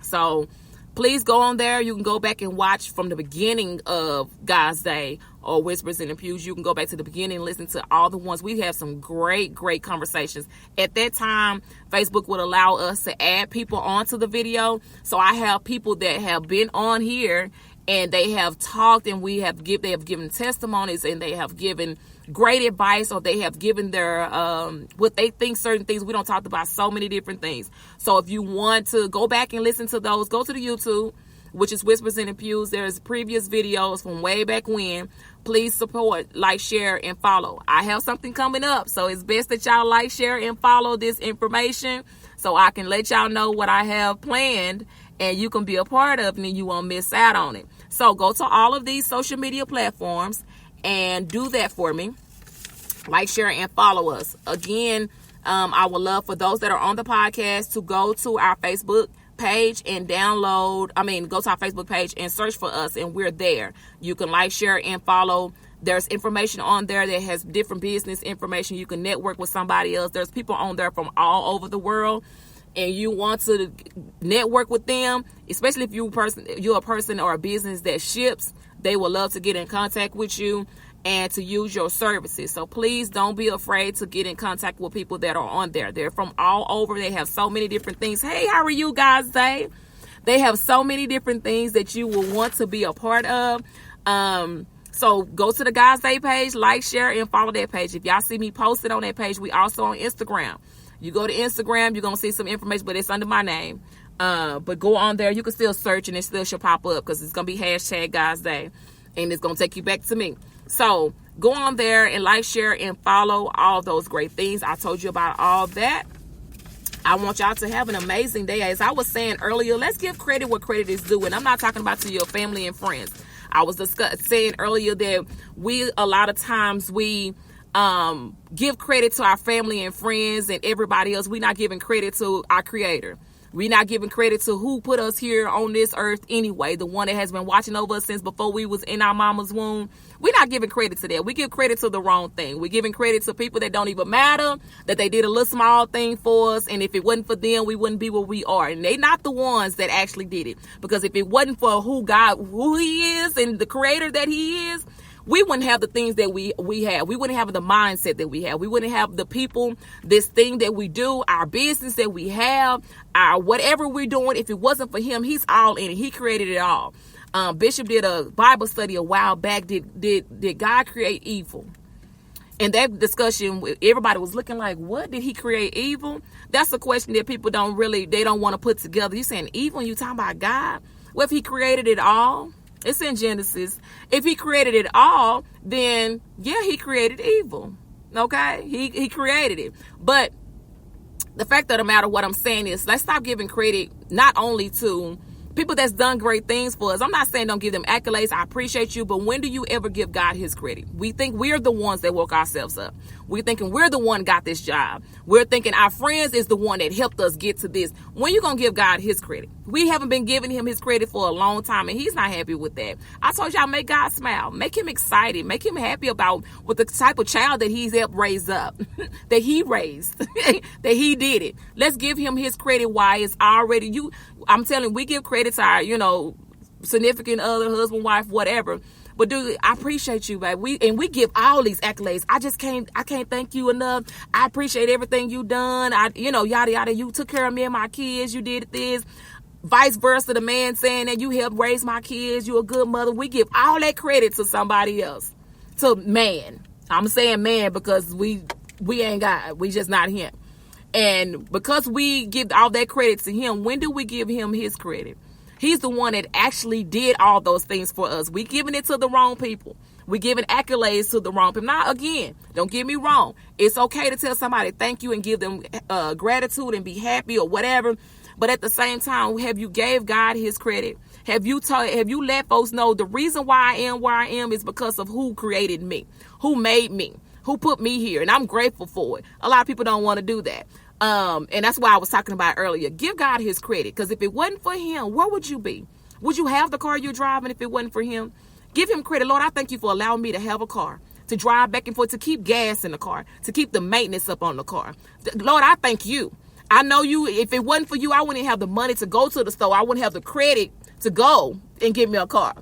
So please go on there. You can go back and watch from the beginning of God's Day or Whispers in the Pews. You can go back to the beginning and listen to all the ones. We have some great conversations. At that time, Facebook would allow us to add people onto the video. So I have people that have been on here and they have talked, and they have given testimonies, and they have given great advice, or they have given their what they think certain things. We don't talk about so many different things. So if you want to go back and listen to those, go to the YouTube, which is Whispers in the Pews. There's previous videos from way back when. Please support, like, share, and follow. I have something coming up, so it's best that y'all like, share, and follow this information so I can let y'all know what I have planned and you can be a part of it and you won't miss out on it. So go to all of these social media platforms and do that for me. Like, share, and follow us. Again, I would love for those that are on the podcast to go to our Facebook page and go to our Facebook page and search for us, and we're there. You can like, share, and follow. There's information on there that has different business information. You can network with somebody else. There's people on there from all over the world, and you want to network with them, especially if you're a person or a business that ships. They will love to get in contact with you and to use your services. So please don't be afraid to get in contact with people that are on there. They're from all over. They have so many different things. Hey, how are you guys today? They have so many different things that you will want to be a part of. So go to the Guys Day page, like, share, and follow that page. If y'all see me posted on that page, we also on Instagram. You go to Instagram, you're going to see some information, but it's under my name. But go on there. You can still search and it still should pop up because it's going to be hashtag Guys Day. And it's going to take you back to me. So go on there and like, share, and follow all those great things. I told you about all that. I want y'all to have an amazing day. As I was saying earlier, let's give credit where credit is due. And I'm not talking about to your family and friends. I was saying earlier that a lot of times we give credit to our family and friends and everybody else. We're not giving credit to our Creator. We're not giving credit to who put us here on this earth anyway, the one that has been watching over us since before we was in our mama's womb. We're not giving credit to that. We give credit to the wrong thing. We're giving credit to people that don't even matter, that they did a little small thing for us, and if it wasn't for them, we wouldn't be where we are. And they not the ones that actually did it. Because if it wasn't for who He is and the Creator that He is, we wouldn't have the things that we have. We wouldn't have the mindset that we have. We wouldn't have the people, this thing that we do, our business that we have, our whatever we're doing. If it wasn't for Him, He's all in it. He created it all. Bishop did a Bible study a while back. Did God create evil? And that discussion, everybody was looking like, what? Did He create evil? That's a question that people don't want to put together. You saying evil and you talking about God? Well, if He created it all, it's in Genesis. If He created it all, then yeah, He created evil. Okay? He created it. But the fact of the matter, what I'm saying is, let's stop giving credit not only to people that's done great things for us. I'm not saying don't give them accolades. I appreciate you. But when do you ever give God His credit? We think we're the ones that woke ourselves up. We're thinking we're the one got this job. We're thinking our friends is the one that helped us get to this. When you going to give God His credit? We haven't been giving Him His credit for a long time, and He's not happy with that. I told y'all, make God smile. Make Him excited. Make Him happy about what the type of child that He's helped raise up, that He raised, that He did it. Let's give Him His credit while it's already you. I'm telling you, we give credit to our, significant other, husband, wife, whatever. But dude, I appreciate you, babe. We give all these accolades. I can't thank you enough. I appreciate everything you done. Yada yada. You took care of me and my kids. You did this. Vice versa, the man saying that you helped raise my kids. You a good mother. We give all that credit to somebody else. To man. I'm saying man because we ain't God. We just not Him. And because we give all that credit to Him, when do we give Him His credit? He's the one that actually did all those things for us. We giving it to the wrong people. We giving accolades to the wrong people. Now, again, don't get me wrong. It's okay to tell somebody thank you and give them gratitude and be happy or whatever. But at the same time, have you gave God His credit? Have you let folks know the reason why I am where I am is because of who created me, who made me, who put me here, and I'm grateful for it. A lot of people don't want to do that. And that's why I was talking about earlier. Give God His credit, because if it wasn't for Him, where would you be? Would you have the car you're driving if it wasn't for Him? Give Him credit. Lord, I thank you for allowing me to have a car, to drive back and forth, to keep gas in the car, to keep the maintenance up on the car. Lord, I thank you. I know you, if it wasn't for you, I wouldn't have the money to go to the store. I wouldn't have the credit to go and get me a car.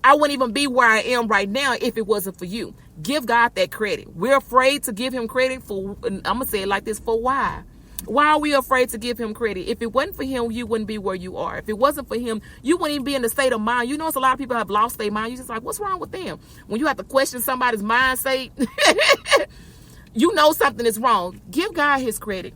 I wouldn't even be where I am right now if it wasn't for you. Give God that credit. We're afraid to give Him credit for, I'm going to say it like this, for why? Why are we afraid to give Him credit? If it wasn't for Him, you wouldn't be where you are. If it wasn't for Him, you wouldn't even be in the state of mind. You know, it's a lot of people have lost their mind. You're just like, what's wrong with them? When you have to question somebody's mindset, you know something is wrong. Give God His credit.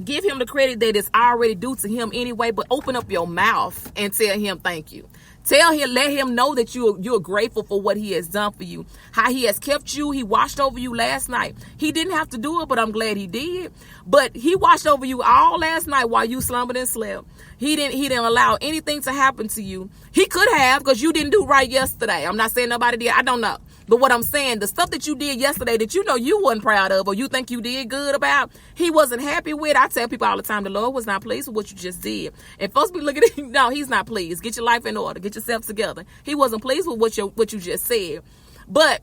Give Him the credit that is already due to Him anyway, but open up your mouth and tell Him thank you. Tell him, let him know that you're grateful for what he has done for you. How he has kept you. He watched over you last night. He didn't have to do it, but I'm glad he did. But he watched over you all last night while you slumbered and slept. He didn't allow anything to happen to you. He could have, because you didn't do right yesterday. I'm not saying nobody did. I don't know. But what I'm saying, the stuff that you did yesterday that you know you wasn't proud of, or you think you did good about, he wasn't happy with. I tell people all the time, the Lord was not pleased with what you just did. And folks be looking at him, no, he's not pleased. Get your life in order. Get yourself together. He wasn't pleased with what you just said. But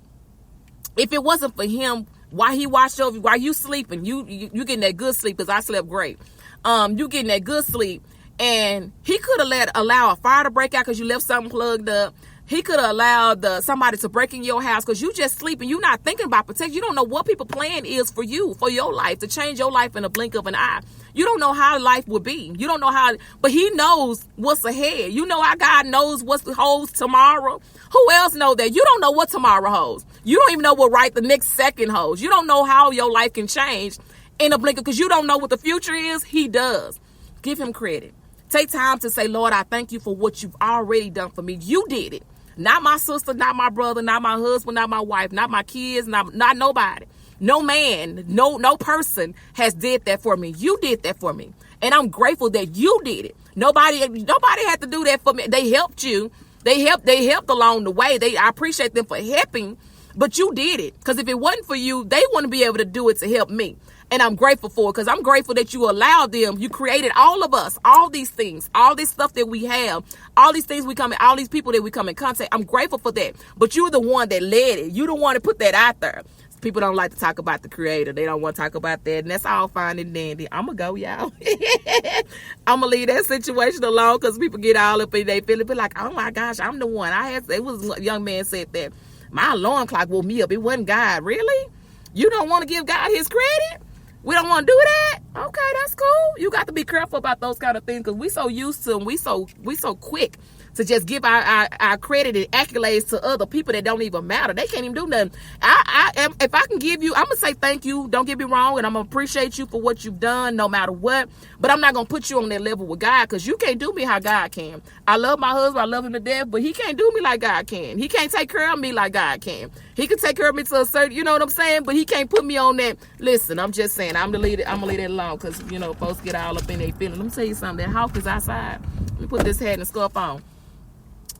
if it wasn't for him, while he watched over you, while you sleeping, you getting that good sleep, because I slept great. You getting that good sleep, and he could have allow a fire to break out because you left something plugged up. He could have allowed somebody to break in your house because you just sleeping. You're not thinking about protection. You don't know what people's plan is for you, for your life, to change your life in a blink of an eye. You don't know how life will be. You don't know how, but he knows what's ahead. You know how God knows what holds tomorrow. Who else know that? You don't know what tomorrow holds. You don't even know what the next second holds. You don't know how your life can change in a blink, because you don't know what the future is. He does. Give him credit. Take time to say, Lord, I thank you for what you've already done for me. You did it. Not my sister, not my brother, not my husband, not my wife, not my kids, not nobody. No man, no person has did that for me. You did that for me. And I'm grateful that you did it. Nobody had to do that for me. They helped you. They helped along the way. I appreciate them for helping, but you did it. Because if it wasn't for you, they wouldn't be able to do it to help me. And I'm grateful for it, because I'm grateful that you allowed them. You created all of us, all these things, all this stuff that we have, all these things all these people that we come in contact. I'm grateful for that. But you're the one that led it. You're the one that put that out there. People don't like to talk about the creator. They don't want to talk about that. And that's all fine and dandy. I'm going to go, y'all. I'm going to leave that situation alone, because people get all up in they feel it. Be like, oh my gosh, I'm the one. It was a young man said that my alarm clock woke me up. It wasn't God. Really? You don't want to give God his credit? We don't want to do that? Okay, that's cool. You got to be careful about those kind of things, because we so used to them. We so quick to just give our credit and accolades to other people that don't even matter. They can't even do nothing. If I can give you, I'm going to say thank you. Don't get me wrong. And I'm going to appreciate you for what you've done no matter what. But I'm not going to put you on that level with God, because you can't do me how God can. I love my husband. I love him to death. But he can't do me like God can. He can't take care of me like God can. He can take care of me to a certain, you know what I'm saying? But he can't put me on that. Listen, I'm just saying, I'm going to leave it alone, because, folks get all up in their feelings. Let me tell you something. That hawk is outside. Let me put this hat and scarf on.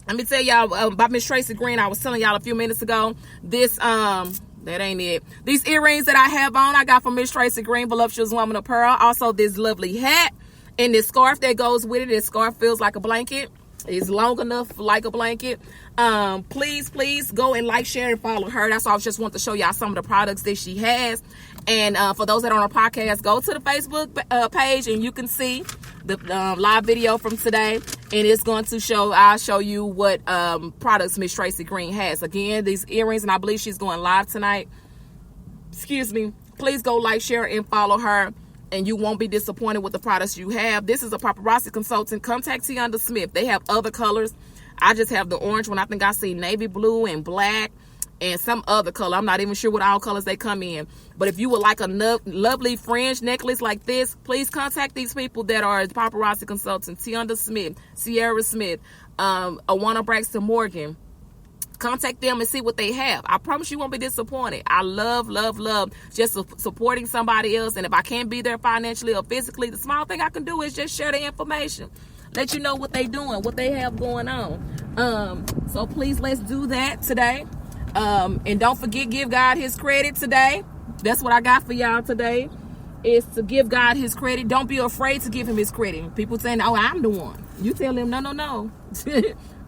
Let me tell y'all about Miss Tracy Green. I was telling y'all a few minutes ago. That ain't it. These earrings that I have on, I got from Miss Tracy Green, Voluptuous Woman of Pearl. Also, this lovely hat and this scarf that goes with it. This scarf feels like a blanket. It's long enough like a blanket. Please go and like, share, and follow her. That's all. I just want to show y'all some of the products that she has. And for those that are on our podcast, go to the Facebook page and you can see the live video from today. And it's going to I'll show you what products Miss Tracy Green has. Again, these earrings, and I believe she's going live tonight. Excuse me. Please go like, share, and follow her, and you won't be disappointed with the products you have. This is a paparazzi consultant. Contact Tianda Smith. They have other colors. I just have the orange one. I think I see navy blue and black and some other color. I'm not even sure what all colors they come in. But if you would like a lovely fringe necklace like this, please contact these people that are paparazzi consultants. Tianda Smith, Sierra Smith, Awana Braxton Morgan. Contact them and see what they have. I promise you won't be disappointed. I love just supporting somebody else. And if I can't be there financially or physically, the small thing I can do is just share the information. Let you know what they're doing, what they have going on. So please, let's do that today. And don't forget, give God his credit today. That's what I got for y'all today, is to give God his credit. Don't be afraid to give him his credit. People saying, oh, I'm the one. You tell him, no.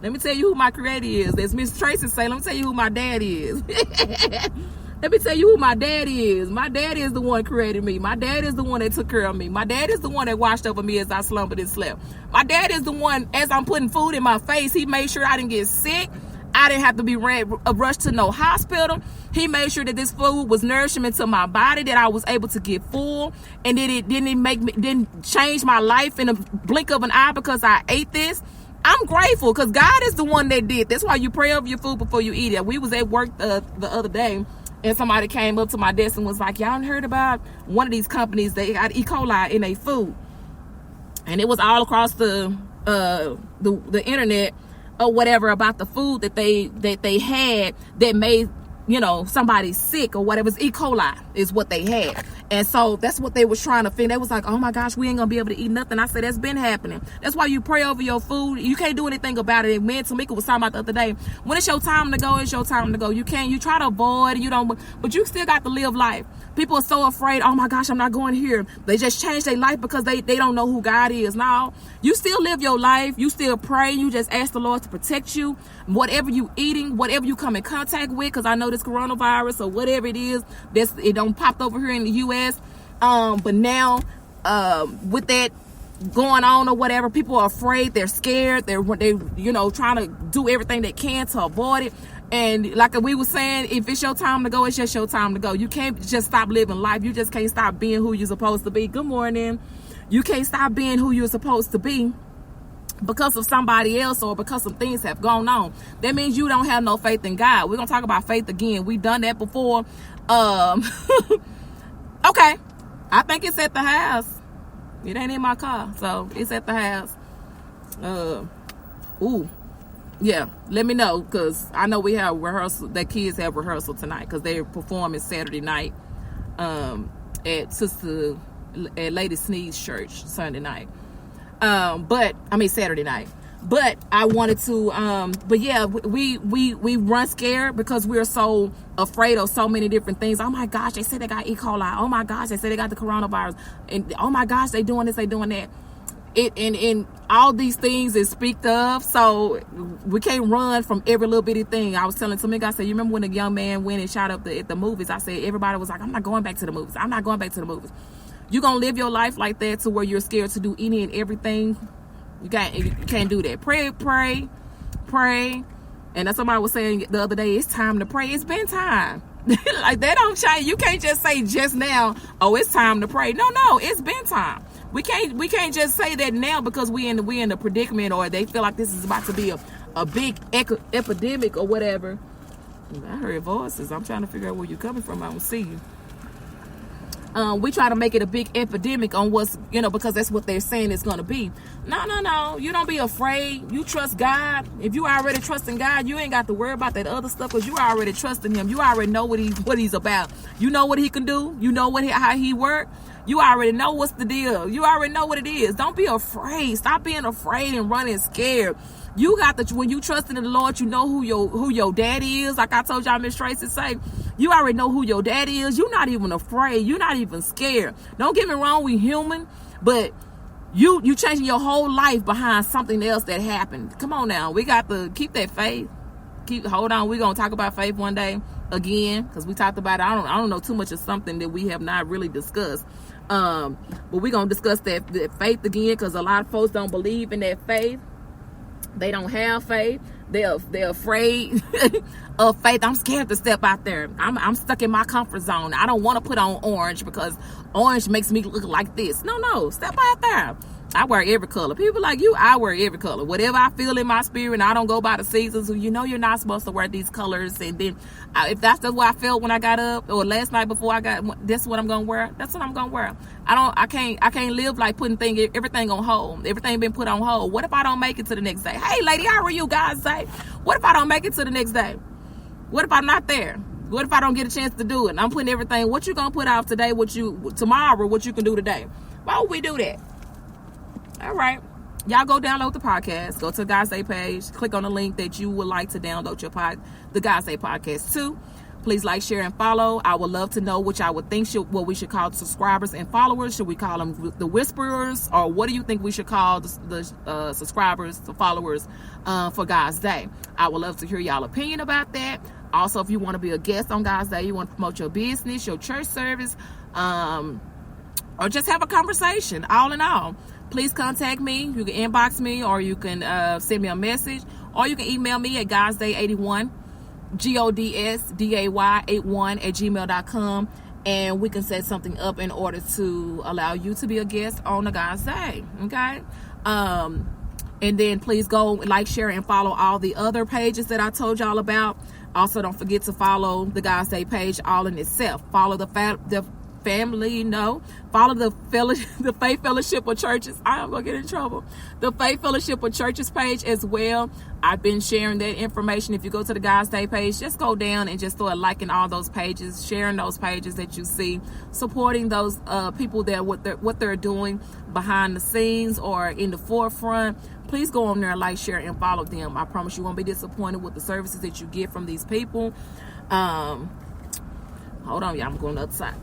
Let me tell you who my creator is. As Miss Tracy say, let me tell you who my dad is. Let me tell you who my dad is. My dad is the one created me. My dad is the one that took care of me. My dad is the one that watched over me as I slumbered and slept. My dad is the one, as I'm putting food in my face, he made sure I didn't get sick. I didn't have to be rushed to no hospital. He made sure that this food was nourishment to my body, that I was able to get full, and that it didn't change my life in a blink of an eye because I ate this. I'm grateful, because God is the one that did. That's why you pray over your food before you eat it. We was at work the other day, and somebody came up to my desk and was like, y'all heard about one of these companies, they got E. coli in their food. And it was all across the internet. or whatever about the food that they had that made, somebody sick or whatever. It's E. coli is what they had. And so that's what they was trying to figure. They was like, oh my gosh, we ain't gonna be able to eat nothing. I said, that's been happening. That's why you pray over your food. You can't do anything about it. And me and Tamika was talking about the other day, when it's your time to go, it's your time to go. You try to avoid, but you still got to live life. People are so afraid, oh my gosh, I'm not going here. They just change their life because they don't know who God is. No, you still live your life. You still pray. You just ask the Lord to protect you. Whatever you eating, whatever you come in contact with, because I know this coronavirus or whatever it is, it don't pop over here in the U.S. But now, with that going on or whatever, people are afraid. They're scared. They're trying to do everything they can to avoid it. And like we were saying, if it's your time to go, it's just your time to go. You can't just stop living life. You just can't stop being who you're supposed to be. Good morning. You can't stop being who you're supposed to be because of somebody else or because some things have gone on. That means you don't have no faith in God. We're going to talk about faith again. We've done that before. Okay. I think it's at the house. It ain't in my car. So it's at the house. Yeah, let me know, because I know we have rehearsal. The kids have rehearsal tonight because they're performing Saturday night at Lady Sneed's church Sunday night. Saturday night. But I wanted to, but yeah, we run scared because we're so afraid of so many different things. Oh my gosh, they said they got E. coli. Oh my gosh, they said they got the coronavirus. And oh my gosh, they doing this, they doing that. And all these things is speaked of, so we can't run from every little bitty thing. I was telling Tamika, I said, you remember when a young man went and shot up at the movies? I said, everybody was like, I'm not going back to the movies. I'm not going back to the movies. You're going to live your life like that to where you're scared to do any and everything. You can't do that. Pray. And that's somebody was saying the other day, it's time to pray. It's been time. Like, that don't change. You can't just say just now, oh, it's time to pray. No, it's been time. We can't just say that now because we in a predicament, or they feel like this is about to be a big epidemic or whatever. I heard voices. I'm trying to figure out where you're coming from. I don't see you. We try to make it a big epidemic on what's, because that's what they're saying it's going to be. No. You don't be afraid. You trust God. If you already trusting God, you ain't got to worry about that other stuff because you already trusting him. You already know what he's about. You know what he can do. You know how he work. You already know what's the deal. You already know what it is. Don't be afraid. Stop being afraid and running scared. You got when you trust in the Lord, you know who your daddy is. Like I told y'all, Miss Tracy say, you already know who your daddy is. You're not even afraid. You're not even scared. Don't get me wrong, we human, but you changing your whole life behind something else that happened. Come on now, we got to keep that faith. Hold on, we're gonna talk about faith one day again because we talked about it. I don't know too much of something that we have not really discussed. But we're gonna discuss that faith again because a lot of folks don't believe in that faith. They don't have faith. They're afraid of faith. I'm scared to step out there. I'm stuck in my comfort zone. I don't want to put on orange because orange makes me look like this. No, step out there. I wear every color. People like you, I wear every color. Whatever I feel in my spirit, I don't go by the seasons. You're not supposed to wear these colors. And then if that's what I felt when I got up or last night before I got, that's what I'm going to wear. That's what I'm going to wear. I can't live like putting everything on hold. Everything been put on hold. What if I don't make it to the next day? Hey, lady, how are you guys say? What if I don't make it to the next day? What if I'm not there? What if I don't get a chance to do it? And I'm putting everything, what you going to put off today, tomorrow, what you can do today. Why would we do that? All right. Y'all go download the podcast. Go to the God's Day page. Click on the link that you would like to download the God's Day podcast to. Please like, share, and follow. I would love to know what y'all would think what we should call the subscribers and followers. Should we call them the whisperers? Or what do you think we should call the subscribers, the followers for God's Day? I would love to hear y'all opinion about that. Also, if you want to be a guest on God's Day, you want to promote your business, your church service, or just have a conversation, all in all, please contact me. You can inbox me, or you can send me a message, or you can email me at godsday81, godsday81@gmail.com, and we can set something up in order to allow you to be a guest on the God's Day. Okay. And then please go like, share, and follow all the other pages that I told y'all about. Also, don't forget to follow the God's Day page all in itself. Follow the family know. Follow the Faith Fellowship of Churches. I am going to get in trouble. The Faith Fellowship of Churches page as well. I've been sharing that information. If you go to the God's Day page, just go down and just start liking all those pages, sharing those pages that you see, supporting those people that what they're doing behind the scenes or in the forefront. Please go on there, like, share, and follow them. I promise you won't be disappointed with the services that you get from these people. Hold on, y'all. I'm going to the other side.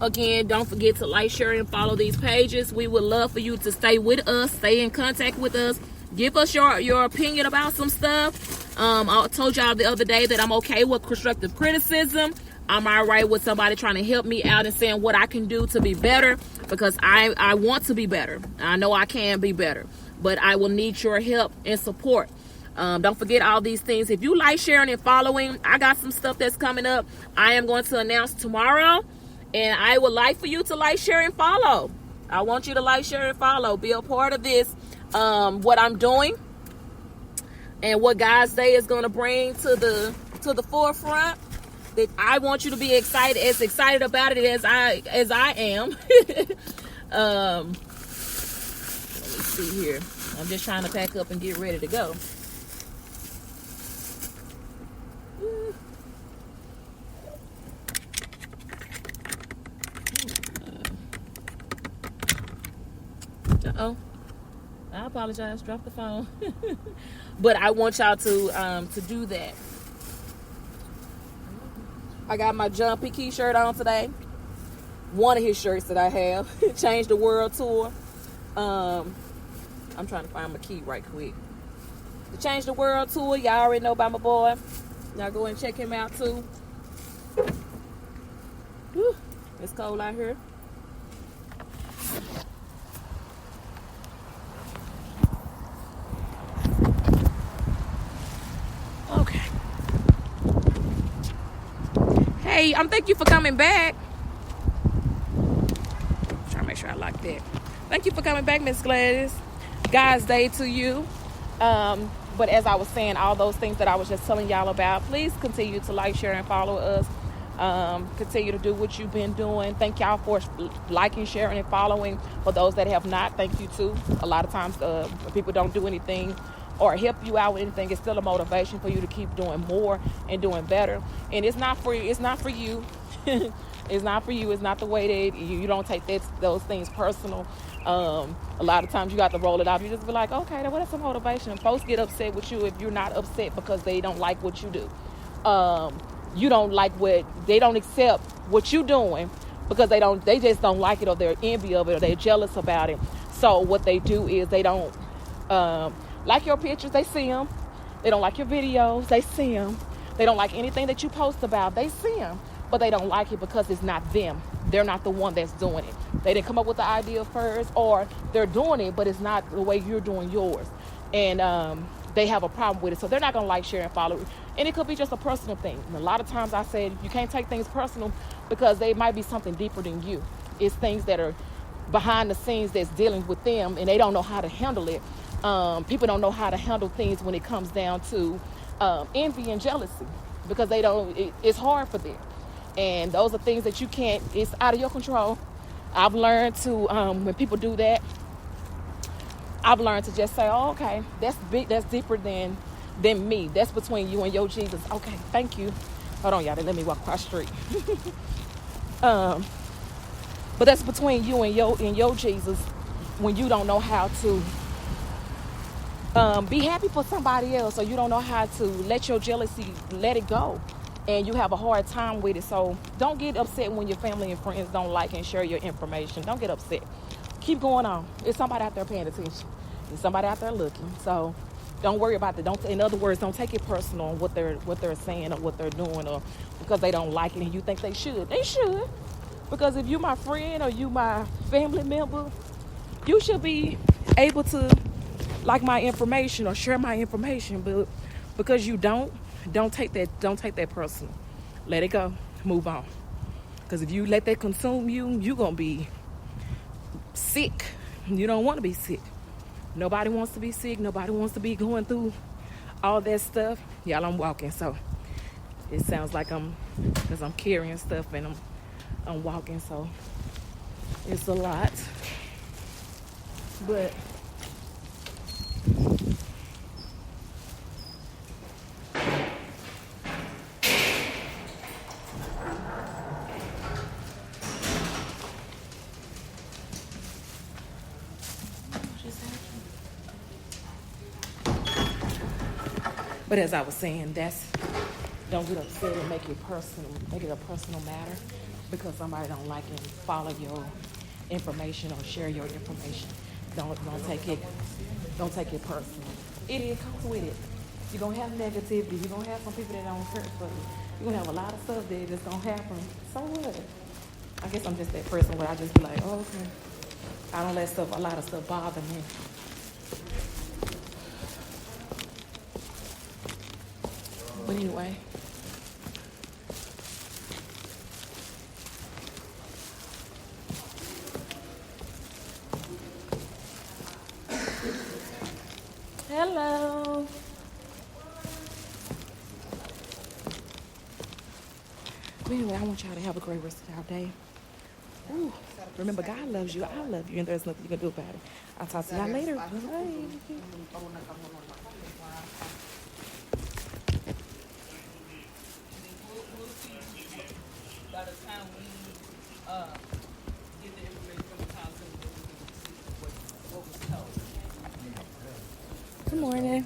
Again, don't forget to like, share, and follow these pages. We would love for you to stay with us, stay in contact with us. Give us your opinion about some stuff. I told y'all the other day that I'm okay with constructive criticism. I'm all right with somebody trying to help me out and saying what I can do to be better, because I want to be better. I know I can be better, but I will need your help and support. Don't forget all these things. If you like, sharing, and following, I got some stuff that's coming up. I am going to announce tomorrow, and I would like for you to like, share, and follow. I want you to like, share, and follow. Be a part of this, what I'm doing, and what God's Day is going to bring to the forefront. That I want you to be as excited about it as I am. Let me see here. I'm just trying to pack up and get ready to go. Uh-oh. I apologize. Dropped the phone. But I want y'all to do that. I got my John P. Key shirt on today. One of his shirts that I have. Change the World Tour. I'm trying to find my key right quick. The Change the World Tour. Y'all already know about my boy. Y'all go and check him out too. Whew, it's cold out here. Okay. Hey, thank you for coming back. Trying to make sure I like that. Thank you for coming back, Miss Gladys. God's Day to you. But as I was saying, all those things that I was just telling y'all about, please continue to like, share, and follow us. Continue to do what you've been doing. Thank y'all for liking, sharing, and following. For those that have not, thank you too. A lot of times when people don't do anything or help you out with anything, it's still a motivation for you to keep doing more and doing better. And it's not for you. It's not for you. It's not for you. It's not the way that you don't take those things personal. A lot of times you got to roll it off. You just be like, okay, well, that's a motivation. Folks get upset with you if you're not upset because they don't like what you do. You don't like they don't accept what you're doing because they just don't like it, or they're envy of it, or they're jealous about it. So what they do is they don't like your pictures. They see them. They don't like your videos. They see them. They don't like anything that you post about. They see them, but they don't like it because it's not them. They're not the one that's doing it. They didn't come up with the idea first, or they're doing it, but it's not the way you're doing yours. And they have a problem with it. So they're not going to like, share, and follow. And it could be just a personal thing. And a lot of times I said, you can't take things personal because they might be something deeper than you. It's things that are behind the scenes that's dealing with them, and they don't know how to handle it. People don't know how to handle things when it comes down to envy and jealousy, because it's hard for them. And those are things that it's out of your control. I've learned to, when people do that, I've learned to just say, oh, okay, that's big, that's deeper than me. That's between you and your Jesus. Okay, thank you. Hold on, y'all, they let me walk across the street. But that's between you and your Jesus, when you don't know how to be happy for somebody else, or you don't know how to let your jealousy, let it go, and you have a hard time with it. So don't get upset when your family and friends don't like and share your information. Don't get upset. Keep going on. There's somebody out there paying attention. There's somebody out there looking. So don't worry about that. In other words, don't take it personal on what they're saying or what they're doing, or because they don't like it and you think they should. They should. Because if you're my friend or you my family member, you should be able to like my information or share my information. But because you don't take that personal. Let it go. Move on. Because if you let that consume you, you're gonna be sick. You don't want to be sick. Nobody wants to be sick. Nobody wants to be going through all that stuff. Y'all, I'm walking, so it sounds like because I'm carrying stuff and I'm walking, so it's a lot. But as I was saying, don't get upset and make it a personal matter because somebody don't like and follow your information or share your information. Don't take it personal. It comes with it. You're gonna have negativity. You're gonna have some people that don't care for you. You're gonna have a lot of stuff that is gonna happen. So what? I guess I'm just that person where I just be like, oh, okay. I don't let a lot of stuff bother me. But anyway. Hello. But anyway, I want y'all to have a great rest of our day. Ooh, remember, God loves you. I love you, and there's nothing you can do about it. I'll talk to y'all later. Bye. By the time we get the information from the council, what was told. Good morning.